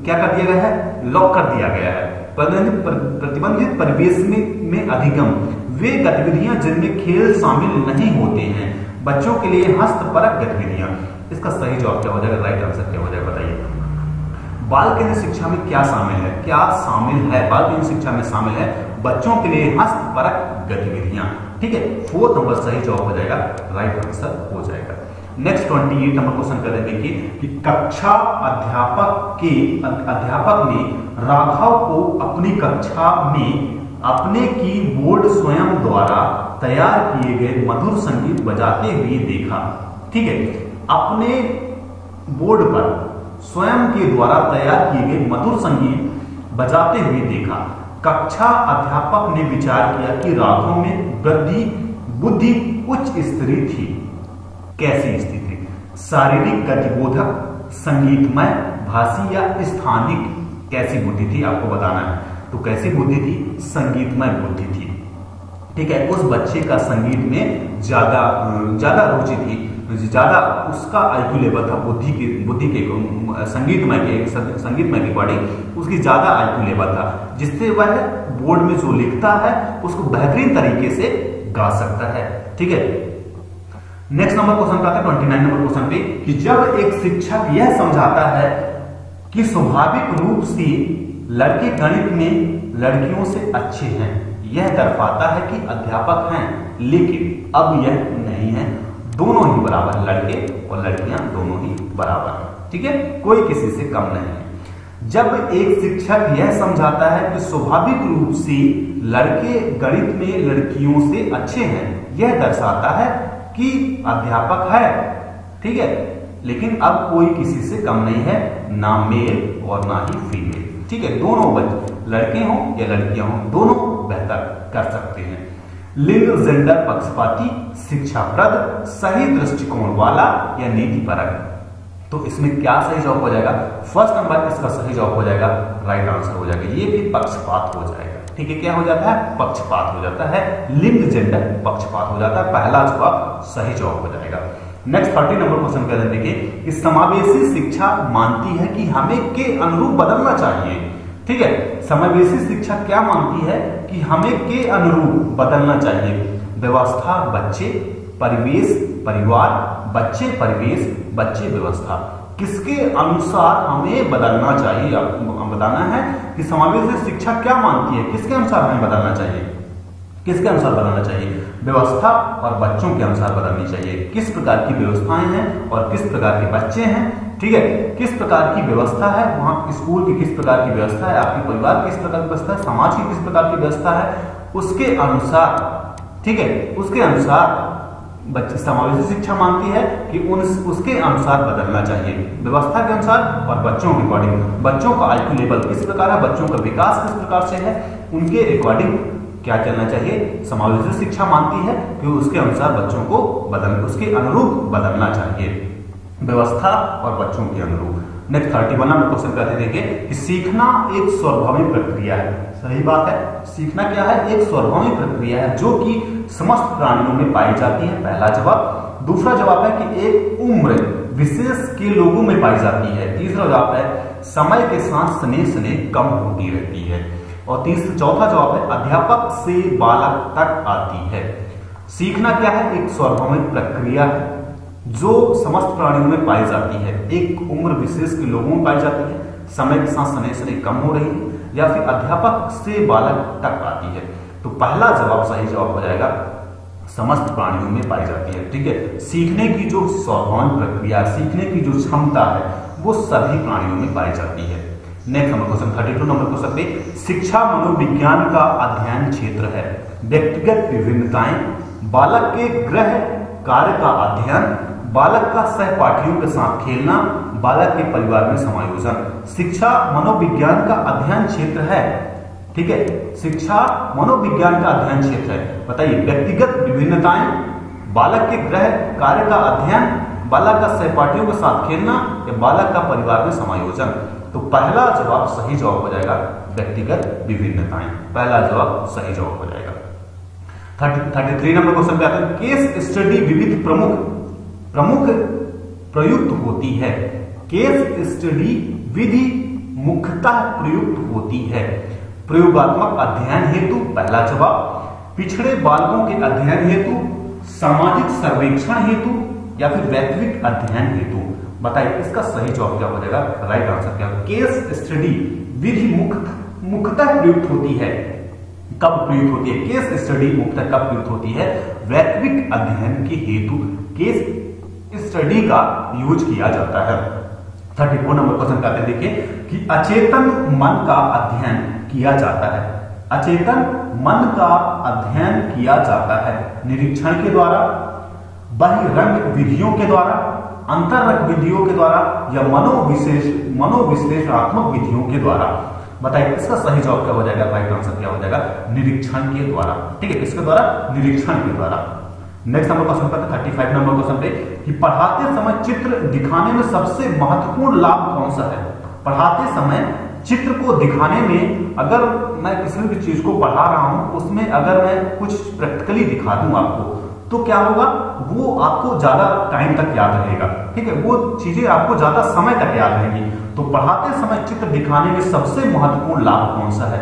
क्या कर दिया गया है? लॉक कर दिया गया है। प्रतिबंधित परिवेश में अधिगम, वे गतिविधियां जिनमें खेल शामिल नहीं होते हैं, बच्चों के लिए हस्तपरक गतिविधियां। इसका सही जवाब क्या हो जाएगा? राइट आंसर क्या हो जाएगा बताइए? बाल केंद्रित शिक्षा में क्या शामिल है? क्या शामिल है? बाल केंद्रित शिक्षा में शामिल है बच्चों के लिए हस्तपरक गतिविधियां। ठीक है, 4 नंबर सही जवाब हो जाएगा, राइट आंसर हो जाएगा। नेक्स्ट 28 नंबर क्वेश्चन कर देखिए कि कक्षा अध्यापक ने राघव को अपनी कक्षा में अपने कीबोर्ड स्वयं द्वारा तैयार किए गए मधुर संगीत बजाते हुए देखा। ठीक है, अपने बोर्ड पर स्वयं के द्वारा तैयार किए गए मधुर संगीत बजाते हुए देखा। कक्षा अध्यापक ने विचार किया कि राघव में बुद्धि उच्च स्तरीय थी। कैसी स्थिति? शारीरिक, गतिबोधक, संगीतमय, भाषी या स्थानिक? कैसी बुद्धि थी आपको बताना है। तो कैसी बुद्धि थी? संगीतमय बुद्धि थी। ठीक है, उस बच्चे का संगीत में ज्यादा रुचि थी, ज्यादा उसका आईक्यू लेवल था, बुद्धि के संगीतमय के अकॉर्डिंग उसकी ज्यादा आईक्यू लेवल था, जिससे वह बोर्ड में जो लिखता है उसको बेहतरीन तरीके से गा सकता है। ठीक है, नेक्स्ट नंबर क्वेश्चन का 29 नंबर क्वेश्चन पे कि जब एक शिक्षक यह समझाता है कि स्वाभाविक रूप से लड़के गणित में लड़कियों से अच्छे हैं, यह दर्शाता है कि अध्यापक हैं, लेकिन अब यह नहीं है, दोनों ही बराबर, लड़के और लड़कियां दोनों ही बराबर हैं। ठीक है, कोई किसी से कम नहीं है। जब एक शिक्षक यह समझाता है कि स्वाभाविक रूप से लड़के गणित में लड़कियों से अच्छे हैं, यह दर्शाता है कि अध्यापक है। ठीक है, लेकिन अब कोई किसी से कम नहीं है, ना मेल और ना ही फीमेल। ठीक है, दोनों बच्चे लड़के हों या लड़कियां हों, दोनों बेहतर कर सकते हैं। लिंग, जेंडर पक्षपाती, शिक्षाप्रद, सही दृष्टिकोण वाला या नीतिपरक? तो इसमें क्या सही जवाब हो जाएगा? फर्स्ट नंबर इसका सही जवाब हो जाएगा, राइट आंसर हो जाएगा। ये भी पक्षपात हो जाएगा। ठीक है, क्या हो जाता है? पक्षपात हो जाता है। लिंग, जेंडर पक्षपात हो जाता है, पहला जवाब सही जवाब हो जाएगा। नेक्स्ट 30 नंबर क्वेश्चन कहते हैं देखिए कि समावेशी शिक्षा मानती है कि हमें के अनुरूप बदलना चाहिए। ठीक है, समावेशी शिक्षा क्या मानती है कि हमें के अनुरूप बदलना चाहिए। व्यवस्था बच्चे, परिवेश परिवार, बच्चे परिवेश, बच्चे व्यवस्था। किसके अनुसार हमें बदलना चाहिए? आपको बताना है कि समावेशी शिक्षा क्या मानती है, किसके अनुसार हमें बदलना चाहिए, किसके अनुसार बदलना चाहिए? व्यवस्था और बच्चों के अनुसार बदलनी चाहिए। किस प्रकार की व्यवस्थाएं हैं और किस प्रकार के बच्चे हैं। ठीक है, किस प्रकार की व्यवस्था है, वहां स्कूल की किस प्रकार की व्यवस्था है, आपके परिवार की किस प्रकार की व्यवस्था है, समाज की किस प्रकार की व्यवस्था है, उसके अनुसार, ठीक है, उसके अनुसार बच्चे समावेशी शिक्षा मानती है कि उसके अनुसार बदलना चाहिए, व्यवस्था के अनुसार और बच्चों के अकॉर्डिंग। बच्चों का आईक्यू लेवल किस प्रकार है, बच्चों का विकास किस प्रकार से है, उनके अकॉर्डिंग क्या चलना चाहिए। समावेशी शिक्षा मानती है कि उसके अनुसार बच्चों को उसके अनुरूप बदलना चाहिए, व्यवस्था और बच्चों के अनुरूप। नेक्स्ट 31 नंबर क्वेश्चन कहते देखिए कि सीखना एक स्वाभाविक प्रक्रिया है। सही बात है, सीखना क्या है? एक स्वाभाविक प्रक्रिया है जो कि समस्त प्राणियों में पाई जाती है, पहला जवाब। दूसरा जवाब है कि एक उम्र विशेष के लोगों में पाई जाती है। तीसरा जवाब है समय के साथ स्नेह कम होती रहती है। और चौथा जवाब है अध्यापक से बालक तक आती है। सीखना क्या है? एक स्वाभाविक प्रक्रिया है जो समस्त प्राणियों में पाई जाती है, एक उम्र विशेष के लोगों में पाई जाती है, समय के साथ स्नेह कम हो रही है, या फिर अध्यापक से बालक तक आती है। तो पहला जवाब सही जवाब हो जाएगा, समस्त प्राणियों में पाई जाती है। ठीक है, सीखने की जो स्वाभाविक प्रक्रिया, सीखने की जो क्षमता है वो सभी प्राणियों में पाई जाती है। Next number question 32 number question पे शिक्षा मनोविज्ञान का अध्ययन क्षेत्र है। व्यक्तिगत विभिन्नताएं, बालक के गृह कार्य का अध्ययन, बालक का सहपाठियों के साथ खेलना, बालक के परिवार में समायोजन। शिक्षा मनोविज्ञान का अध्ययन क्षेत्र है। ठीक है, शिक्षा मनोविज्ञान का अध्ययन क्षेत्र है। बताइए, व्यक्तिगत विभिन्नताएं, बालक के गृह कार्य का अध्ययन, बालक का सहपाठियों के साथ खेलना या बालक का परिवार में समायोजन। तो पहला जवाब सही जवाब हो जाएगा, व्यक्तिगत विभिन्नताएं, पहला जवाब सही जवाब हो जाएगा। 33 नंबर क्वेश्चन पे आते हैं केस स्टडी विविध प्रमुख प्रयुक्त होती है। केस स्टडी विधि मुख्यतः प्रयुक्त होती है प्रयोगात्मक अध्ययन हेतु, पहला जवाब, पिछड़े बालकों के अध्ययन हेतु, सामाजिक सर्वेक्षण हेतु या फिर वैश्विक अध्ययन हेतु। बताइए इसका सही जवाब क्या हो जाएगा, राइट आंसर क्या? केस स्टडी विधि मुख्यतः प्रयुक्त होती है कब प्रयुक्त होती है? केस स्टडी मुख्यतः कब प्रयुक्त होती है? वैज्ञानिक अध्ययन के हेतु केस स्टडी का यूज किया जाता है। 34 नंबर क्वेश्चन कहते हैं, देखिए कि अचेतन मन का अध्ययन किया जाता है। अचेतन मन का अध्ययन किया जाता है निरीक्षण के द्वारा, बहिरंग विधियों के द्वारा, अंतरंग विधियों के द्वारा या मनोविश्लेषणात्मक विधियों के द्वारा। बताइए इसका सही जवाब क्या हो जाएगा? राइट आंसर क्या हो जाएगा? निरीक्षण के द्वारा। ठीक है, किसके द्वारा? निरीक्षण के द्वारा। नेक्स्ट नंबर क्वेश्चन पर 35 नंबर क्वेश्चन पे कि पढ़ाते समय चित्र दिखाने में सबसे महत्वपूर्ण लाभ कौन सा है? पढ़ाते समय चित्र को दिखाने में, अगर मैं किसी भी चीज को पढ़ा रहा हूं उसमें अगर मैं कुछ प्रैक्टिकली दिखा दूं आपको, तो क्या होगा? वो आपको ज्यादा टाइम तक याद रहेगा। ठीक है, वो चीजें आपको ज्यादा समय तक याद रहेंगी। तो पढ़ाते समय चित्र दिखाने में सबसे महत्वपूर्ण लाभ कौन सा है?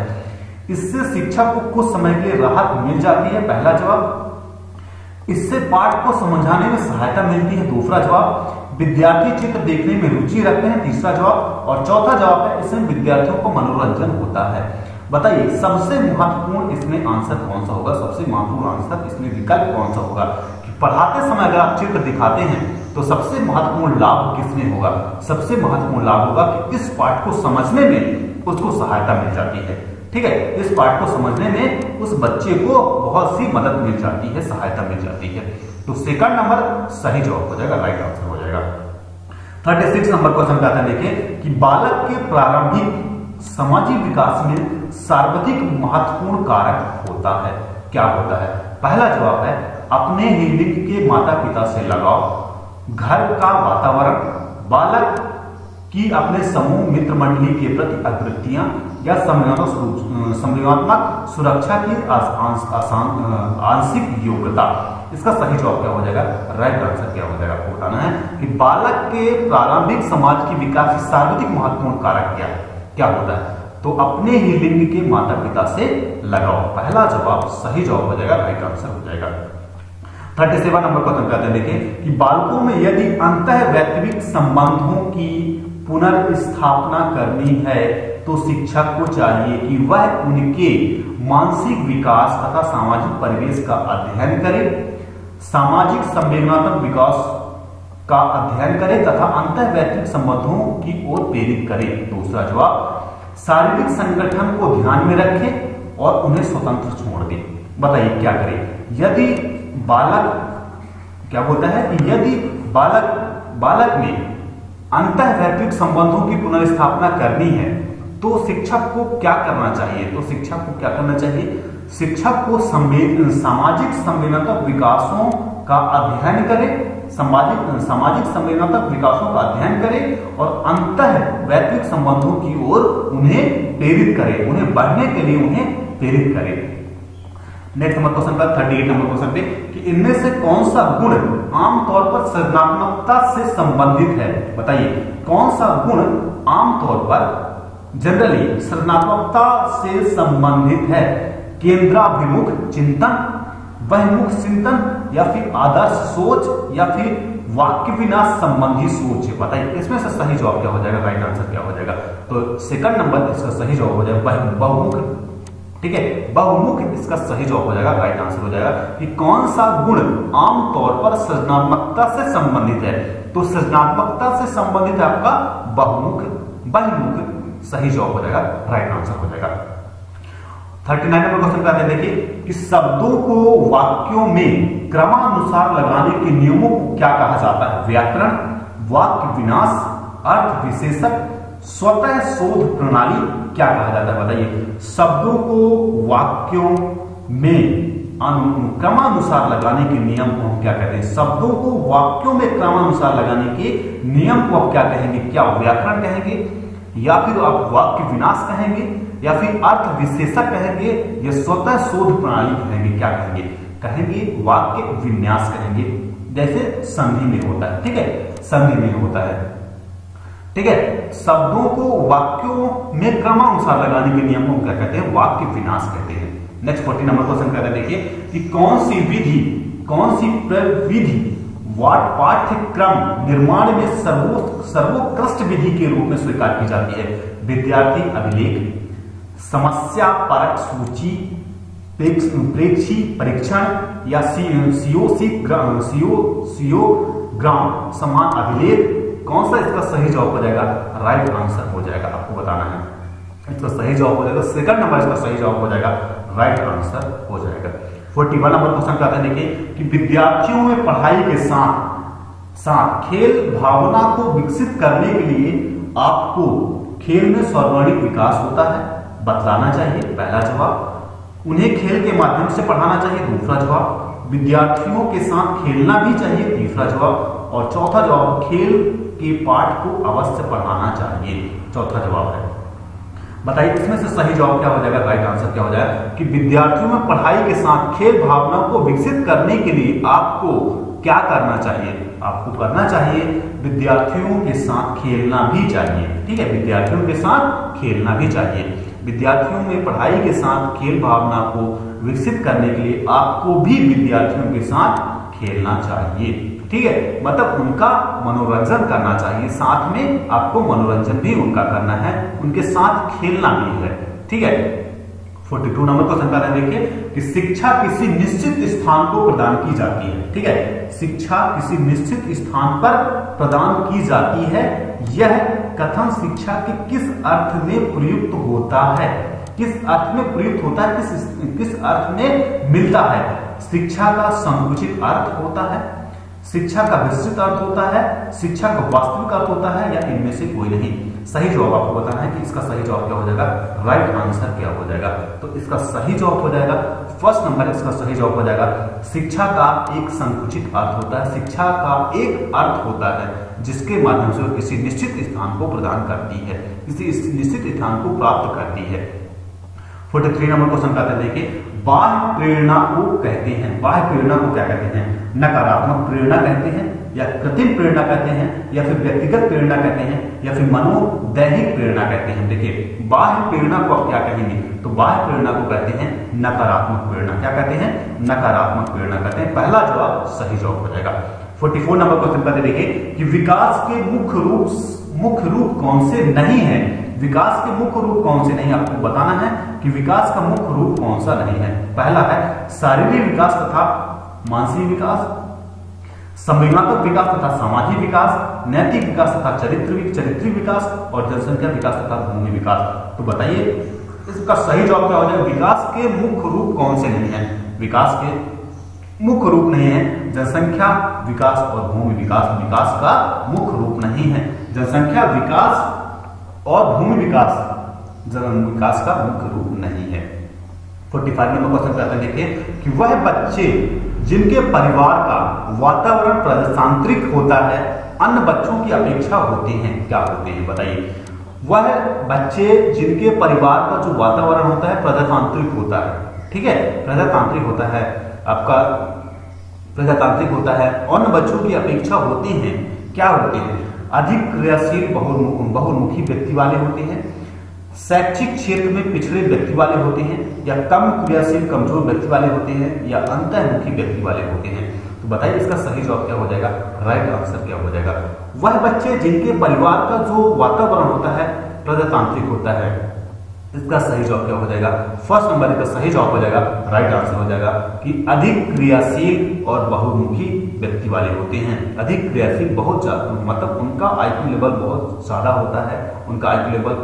इससे शिक्षक को कुछ समय के लिए राहत मिल जाती है, पहला जवाब। इससे पाठ को समझाने में सहायता मिलती है, दूसरा जवाब। विद्यार्थी चित्र देखने में रुचि रखते हैं, तीसरा जवाब। और चौथा जवाब है इसमें विद्यार्थियों को मनोरंजन होता है। बताइए सबसे महत्वपूर्ण इसमें आंसर कौन सा होगा? सबसे महत्वपूर्ण आंसर इसमें विकल्प कौन सा होगा? कि पढ़ाते समय अगर आप चित्र दिखाते हैं तो सबसे महत्वपूर्ण लाभ किसमें होगा? सबसे महत्वपूर्ण लाभ होगा कि इस पाठ को समझने में उसको सहायता मिल जाती है। ठीक है, इस पाठ को समझने में उस बच्चे को बहुत सी मदद मिल जाती है, सहायता मिल जाती है। तो सेकंड नंबर सही जवाब हो जाएगा, राइट आंसर हो जाएगा। 36 नंबर क्वेश्चन कहता है, देखिए कि बालक के प्रारंभिक सामाजिक विकास में सर्वाधिक महत्वपूर्ण कारक होता है। क्या होता है? पहला जवाब है अपने ही लिंग के माता पिता से लगाव, घर का वातावरण, बालक की अपने समूह मित्र मंडली के प्रति अभिवृत्तियां या संवेदनात्मक सुरक्षा की आंशिक योग्यता। इसका सही जवाब क्या हो जाएगा? राइट आंसर क्या हो जाएगा? आपको बताना है कि बालक के प्रारंभिक समाज के विकास की सर्वाधिक महत्वपूर्ण कारक क्या होता है? तो अपने ही लिंग के माता पिता से लगाओ, पहला जवाब सही जवाब हो जाएगा, राइट आंसर हो जाएगा। 37 नंबर क्वेश्चन कहते हैं, देखिए कि बालकों में यदि अंतः वैयक्तिक संबंधों की पुनर्स्थापना करनी है तो शिक्षक को चाहिए कि वह उनके मानसिक विकास तथा सामाजिक परिवेश का अध्ययन करे, सामाजिक संवेदनात्मक विकास का अध्ययन करे तथा अंतः वैयक्तिक संबंधों की ओर प्रेरित करे। दूसरा जवाब शारीरिक संगठन को ध्यान में रखे और उन्हें स्वतंत्र छोड़ दे। बताइए क्या करे? यदि बालक क्या बोलता है कि यदि बालक में अंतः वैयक्तिक संबंधों की पुनर्स्थापना करनी है तो शिक्षक को क्या करना चाहिए? तो शिक्षक को क्या करना चाहिए? शिक्षक को सामाजिक संवेदनात्मक विकासों का अध्ययन करे, सामाजिक संवेदनात्मक विकासों का अध्ययन करे और अंतः वैयक्तिक संबंधों की ओर उन्हें प्रेरित करे, उन्हें बढ़ने के लिए उन्हें प्रेरित करे। नेक्स्ट नंबर क्वेश्चन पर 38 नंबर क्वेश्चन पे कि इनमें से कौन सा गुण आमतौर पर सृजनात्मकता से संबंधित है? बताइए कौन सा गुण आमतौर पर जनरली सृजनात्मकता से संबंधित है? केंद्राभिमुख चिंतन, बहिर्मुख चिंतन या फिर आदर्श सोच या फिर वाक्य विनाश संबंधी सोच? बताइए इसमें से सही जवाब क्या हो जाएगा? राइट आंसर क्या हो जाएगा? तो सेकंड नंबर इसका सही जवाब हो जाएगा बहुमुख। ठीक है, बहुमुख इसका सही जवाब हो जाएगा, राइट आंसर हो जाएगा। कि कौन सा गुण आमतौर पर सृजनात्मकता से संबंधित है? तो सृजनात्मकता से संबंधित है आपका बहुमुख, बहिर्मुख सही जवाब हो जाएगा, राइट आंसर हो जाएगा। 39 नंबर क्वेश्चन पे आते हैं, देखिए कि शब्दों को वाक्यों में क्रमानुसार लगाने के नियमों को क्या कहा जाता है? व्याकरण, वाक्य विन्यास, अर्थ विशेषक, स्वतः शोध प्रणाली क्या कहा जाता है? बताइए शब्दों को वाक्यों में क्रमानुसार लगाने के नियम को हम क्या कहते हैं? शब्दों को वाक्यों में क्रमानुसार लगाने के नियम को आप क्या कहेंगे? क्या व्याकरण कहेंगे या फिर आप वाक्य विन्यास कहेंगे या फिर अर्थ विशेषक कहेंगे या स्वतः शोध प्रणाली कहेंगे? क्या कहेंगे? कहेंगे वाक्य विन्यास कहेंगे, जैसे संधि में होता है। ठीक है, संधि में होता है। ठीक है, शब्दों को वाक्यों में क्रमानुसार लगाने के नियम को क्या कहते हैं? वाक्य विन्यास कहते हैं। नेक्स्ट 40 नंबर क्वेश्चन कहते हैं, देखिए कि कौन सी प्रविधि पाठ्यक्रम निर्माण में सर्वोत्कृष्ट विधि के रूप में स्वीकार की जाती है? विद्यार्थी अभिलेख, समस्या परक सूची, प्रेक्षी परीक्षण या सियोग्राम समान अभिलेख, कौन सा इसका सही जवाब हो जाएगा? राइट आंसर हो जाएगा। आपको बताना है इसका सही जवाब हो जाएगा, सेकंड नंबर इसका सही जवाब हो जाएगा, राइट आंसर हो जाएगा। 41 नंबर क्वेश्चन का आता है, देखिए कि विद्यार्थियों में पढ़ाई के साथ साथ खेल भावना को विकसित करने के लिए आपको खेल में सर्वांगीण विकास होता है, बतलाना चाहिए, पहला जवाब। उन्हें खेल के माध्यम से पढ़ाना चाहिए, दूसरा जवाब। विद्यार्थियों के साथ खेलना भी चाहिए, तीसरा जवाब। और चौथा जवाब, खेल के पाठ को अवश्य पढ़ाना चाहिए, चौथा जवाब है। बताइए इसमें से सही जवाब क्या हो जाएगा, राइट आंसर क्या हो जाएगा? कि विद्यार्थियों में पढ़ाई के साथ खेल भावना को विकसित करने के लिए आपको क्या करना चाहिए? आपको करना चाहिए विद्यार्थियों के साथ खेलना भी चाहिए, ठीक है, विद्यार्थियों के साथ खेलना भी चाहिए। विद्यार्थियों में पढ़ाई के साथ खेल भावना को विकसित करने के लिए आपको भी विद्यार्थियों के साथ खेलना चाहिए, ठीक है, मतलब उनका मनोरंजन करना चाहिए, साथ में आपको मनोरंजन भी उनका करना है, उनके साथ खेलना भी है, ठीक है। 42 नंबर क्वेश्चन का देखिए कि शिक्षा किसी निश्चित स्थान को प्रदान की जाती है, ठीक है, शिक्षा किसी निश्चित स्थान पर प्रदान की जाती है, यह कथन शिक्षा के किस अर्थ में प्रयुक्त होता है? किस अर्थ में प्रयुक्त होता है, किस अर्थ में मिलता है? शिक्षा का संकुचित अर्थ होता है, शिक्षा का विस्तृत अर्थ होता है, शिक्षा का वास्तविक अर्थ होता है, या इनमें से कोई नहीं? सही जवाब आपको बताना है कि इसका सही जवाब क्या हो जाएगा, राइट आंसर क्या हो जाएगा। तो इसका सही जवाब हो जाएगा, फर्स्ट नंबर इसका सही जवाब हो जाएगा, शिक्षा का एक संकुचित अर्थ होता है, शिक्षा का एक अर्थ होता है जिसके माध्यम से वो किसी निश्चित स्थान को प्रदान करती है, किसी निश्चित स्थान को प्राप्त करती है। 43 नंबर क्वेश्चन का देखिए, बाह्य प्रेरणा को कहते हैं, बाह्य प्रेरणा को क्या कहते हैं? नकारात्मक प्रेरणा कहते हैं, या कृत्रिम प्रेरणा कहते हैं, या फिर व्यक्तिगत प्रेरणा कहते हैं, या फिर मनोदैहिक प्रेरणा कहते हैं। देखिए बाह्य प्रेरणा को आप क्या कहेंगे? तो बाह्य प्रेरणा को कहते हैं नकारात्मक प्रेरणा। क्या कहते हैं? नकारात्मक प्रेरणा कहते हैं, पहला जवाब सही जवाब हो जाएगा। 44 नंबर क्वेश्चन का देखिए कि विकास के मुख्य रूप कौन से नहीं है? विकास के मुख्य रूप कौन से नहीं, आपको बताना है कि विकास का मुख्य रूप कौन सा नहीं है। पहला है शारीरिक विकास तथा मानसिक विकास, संवेदनात्मक विकास तथा सामाजिक विकास, नैतिक विकास तथा चरित्रीय विकास, और जनसंख्या विकास तथा भूमि विकास। तो बताइए इसका सही जवाब क्या हो जाएगा? विकास के मुख्य रूप कौन से नहीं है? विकास के मुख्य रूप नहीं है जनसंख्या विकास और भूमि विकास, विकास का मुख्य रूप नहीं है। जनसंख्या विकास और भूमि विकास विकास का मुख्य रूप नहीं है। 45 नंबर क्वेश्चन कहते हैं देखिए कि वह बच्चे जिनके परिवार का वातावरण प्रजातांत्रिक होता है अन्य बच्चों की अपेक्षा होते हैं, क्या होते हैं? बताइए। वह बच्चे जिनके परिवार का जो वातावरण होता है प्रजातांत्रिक होता है, ठीक है, प्रजातांत्रिक होता है, आपका प्रजातांत्रिक होता है, अन्य बच्चों की अपेक्षा होते हैं, क्या होते हैं? अधिक क्रियाशील बहुमुखी व्यक्ति वाले होते हैं, शैक्षिक क्षेत्र में पिछड़े व्यक्ति वाले होते हैं, या कम क्रियाशील कमजोर व्यक्ति वाले होते हैं, या अंतर्मुखी व्यक्ति वाले होते हैं। तो बताइए इसका सही जवाब क्या हो जाएगा, राइट आंसर क्या हो जाएगा? वह बच्चे जिनके परिवार का जो वातावरण होता है प्रजातांत्रिक होता है, इसका सही जवाब क्या हो जाएगा? फर्स्ट नंबर का सही जवाब हो जाएगा, राइट आंसर हो जाएगा कि अधिक क्रियाशील और बहुमुखी व्यक्ति वाले होते हैं। अधिक क्रियाशील बहुत ज्यादा, मतलब उनका आईक्यू लेवल बहुत ज्यादा होता है, उनका आईक्यू लेवल,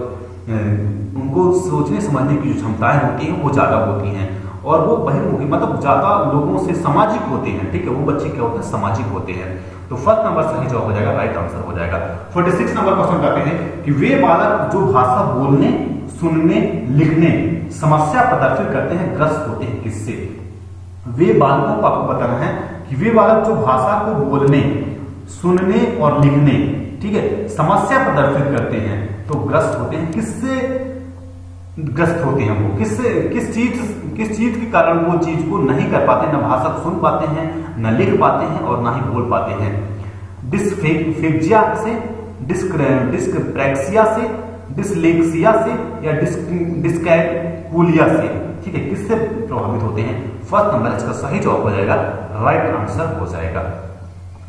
उनको सोचने समझने की जो क्षमताएं होती हैं वो ज्यादा होती हैं, और वो बहिर्मुखी मतलब ज्यादा लोगों से सामाजिक होते हैं, ठीक है, वो बच्चे क्या होते हैं? सामाजिक होते हैं। तो फर्स्ट नंबर सही जवाब हो जाएगा, राइट आंसर हो जाएगा। 46 नंबर क्वेश्चन कहते हैं कि वे बालक जो भाषा बोलने, सुनने, लिखने समस्या प्रदर्शित करते हैं ग्रस्त होते हैं किससे? वे बालकों को आपको बताना है कि वे बालक जो भाषा को बोलने, सुनने और लिखने, ठीक है, समस्या प्रदर्शित करते हैं तो ग्रस्त होते हैं किससे? ग्रस्त होते हैं वो किस चीज के कारण वो चीज को नहीं कर पाते, न भाषा सुन पाते हैं, न लिख पाते हैं, और न ही बोल पाते हैं। डिस्फेजिया से, डिस्प्रैक्सिया से, डिसलेक्सिया से, या डिस्कैलकुलिया से, ठीक है, किससे प्रभावित होते हैं? फर्स्ट नंबर इसका सही जवाब हो जाएगा, राइट आंसर हो जाएगा।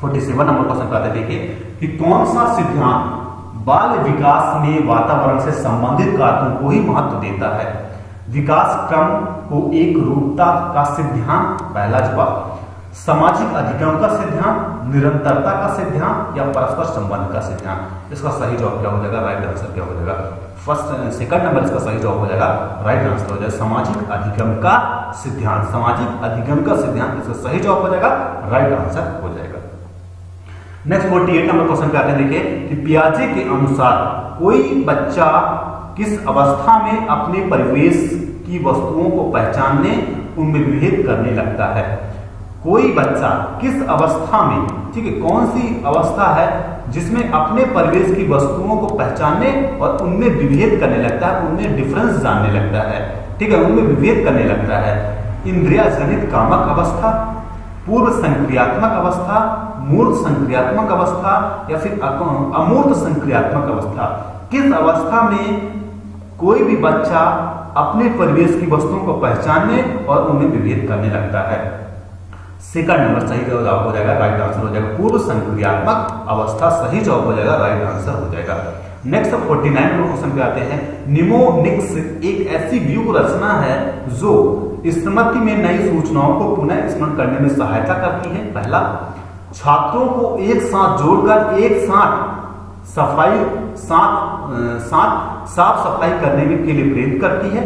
47 नंबर क्वेश्चन कहते हैं देखिए कि कौन सा सिद्धांत बाल विकास में वातावरण से संबंधित कारकों को ही महत्व देता है? विकास क्रम को एक रूपता का सिद्धांत, पहला जवाब। सामाजिक अधिगम का सिद्धांत, निरंतरता का सिद्धांत या परस्पर संबंध का सिद्धांत। इसका सही जवाब क्या हो जाएगा, राइट आंसर क्या हो जाएगा, सेकंड नंबर इसका सही जवाब हो जाएगा, राइट आंसर हो जाएगा सामाजिक अधिगम का सिद्धांत। सामाजिक अधिगम का सिद्धांत इसका सही जवाब हो जाएगा, राइट आंसर हो जाएगा। नेक्स्ट 48 नंबर क्वेश्चन पे आते हैं, देखिए कि पियाजे के अनुसार कोई बच्चा किस अवस्था में अपने परिवेश की वस्तुओं को पहचानने, उनमें विभेद करने लगता है। कोई बच्चा किस अवस्था में, ठीक है, कौन सी अवस्था है जिसमें अपने परिवेश की वस्तुओं को पहचानने और उनमें विभेद करने लगता है, उनमें डिफरेंस जानने लगता है, ठीक है, उनमें विभेद करने लगता है। इंद्रिया जनित कामक अवस्था, पूर्व संक्रियात्मक अवस्था, मूर्त संक्रियात्मक अवस्था या फिर अमूर्त संक्रियात्मक अवस्था। किस अवस्था में कोई भी बच्चा अपने परिवेश की वस्तुओं को पहचानने और उनमें विभेद करने लगता है। सेकंड नंबर सही जवाब हो जाएगा, राइट आंसर हो जाएगा, पूर्व संक्रियात्मक अवस्था सही जवाब हो जाएगा, राइट आंसर हो जाएगा। नेक्स्ट 49 नंबर क्वेश्चन पे आते हैं। निमोनिक्स एक ऐसी व्यूह रचना है जो स्मृति में नई सूचनाओं को पुनः स्मरण करने में सहायता करती है। पहला, छात्रों को एक साथ जोड़कर एक साथ साफ सफाई करने के लिए प्रेरित करती है।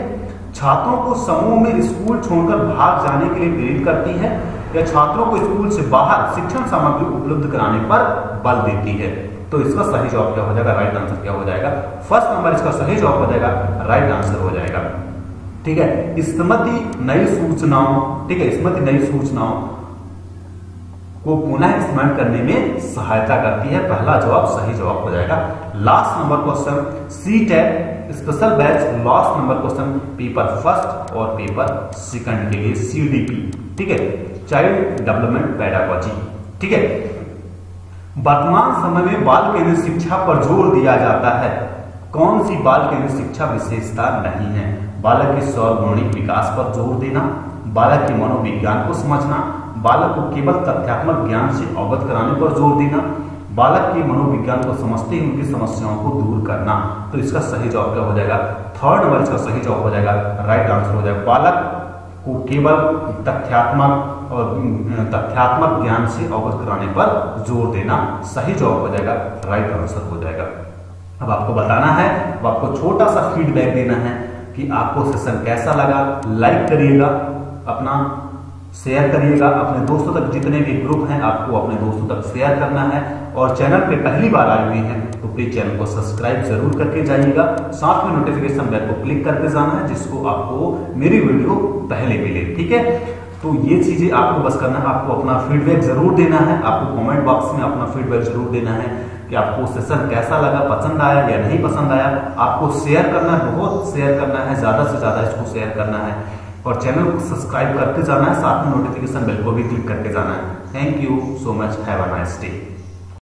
छात्रों को समूह में स्कूल छोड़कर भाग जाने के लिए प्रेरित करती है, या छात्रों को स्कूल से बाहर शिक्षण सामग्री उपलब्ध कराने पर बल देती है। तो इसका सही जवाब क्या हो जाएगा, राइट आंसर क्या हो जाएगा, फर्स्ट नंबर इसका सही जवाब हो जाएगा, राइट आंसर हो जाएगा। ठीक है, स्मृति नई सूचनाओं, ठीक है, स्मृति नई सूचनाओं को पुनः स्मरण करने में सहायता करती है। पहला जवाब सही जवाब हो जाएगा। Last number question, CTET special batch last number question paper first और पेपर सेकंड के लिए CDP, ठीक है, चाइल्ड डेवलपमेंट पेडागोजी। ठीक है, वर्तमान समय में बाल केंद्रित शिक्षा पर जोर दिया जाता है। कौन सी बाल केंद्रित शिक्षा विशेषता नहीं है? बालक के सर्वगुणिक विकास पर जोर देना, बालक के मनोविज्ञान को समझना, बालक को केवल तथ्यात्मक ज्ञान से अवगत कराने पर जोर देना, बालक के मनोविज्ञान को समझते ही उनकी समस्याओं को दूर करना। तो इसका सही जवाब क्या हो जाएगा, थर्ड नंबर इसका सही जवाब हो जाएगा, राइट आंसर हो जाएगा। बालक को केवल तथ्यात्मक ज्ञान से अवगत कराने पर जोर देना सही जवाब हो जाएगा, राइट आंसर हो जाएगा। अब आपको बताना है, अब आपको छोटा सा फीडबैक देना है कि आपको सेशन कैसा लगा। लाइक करिएगा, अपना शेयर करिएगा, अपने दोस्तों तक, जितने भी ग्रुप हैं आपको अपने दोस्तों तक शेयर करना है। और चैनल पे पहली बार आए हुए हैं तो प्लीज चैनल को सब्सक्राइब जरूर करके जाइएगा, साथ में नोटिफिकेशन बेल को क्लिक करके जाना है जिसको आपको मेरी वीडियो पहले मिले। ठीक है, तो ये चीजें आपको बस करना है, आपको अपना फीडबैक जरूर देना है, आपको कमेंट बॉक्स में अपना फीडबैक जरूर देना है कि आपको सेशन कैसा लगा, पसंद आया या नहीं पसंद आया। आपको शेयर करना है, बहुत शेयर करना है, ज्यादा से ज्यादा इसको शेयर करना है और चैनल को सब्सक्राइब करते जाना है, साथ में नोटिफिकेशन बेल को भी क्लिक करके जाना है। Thank you so much, have a nice day.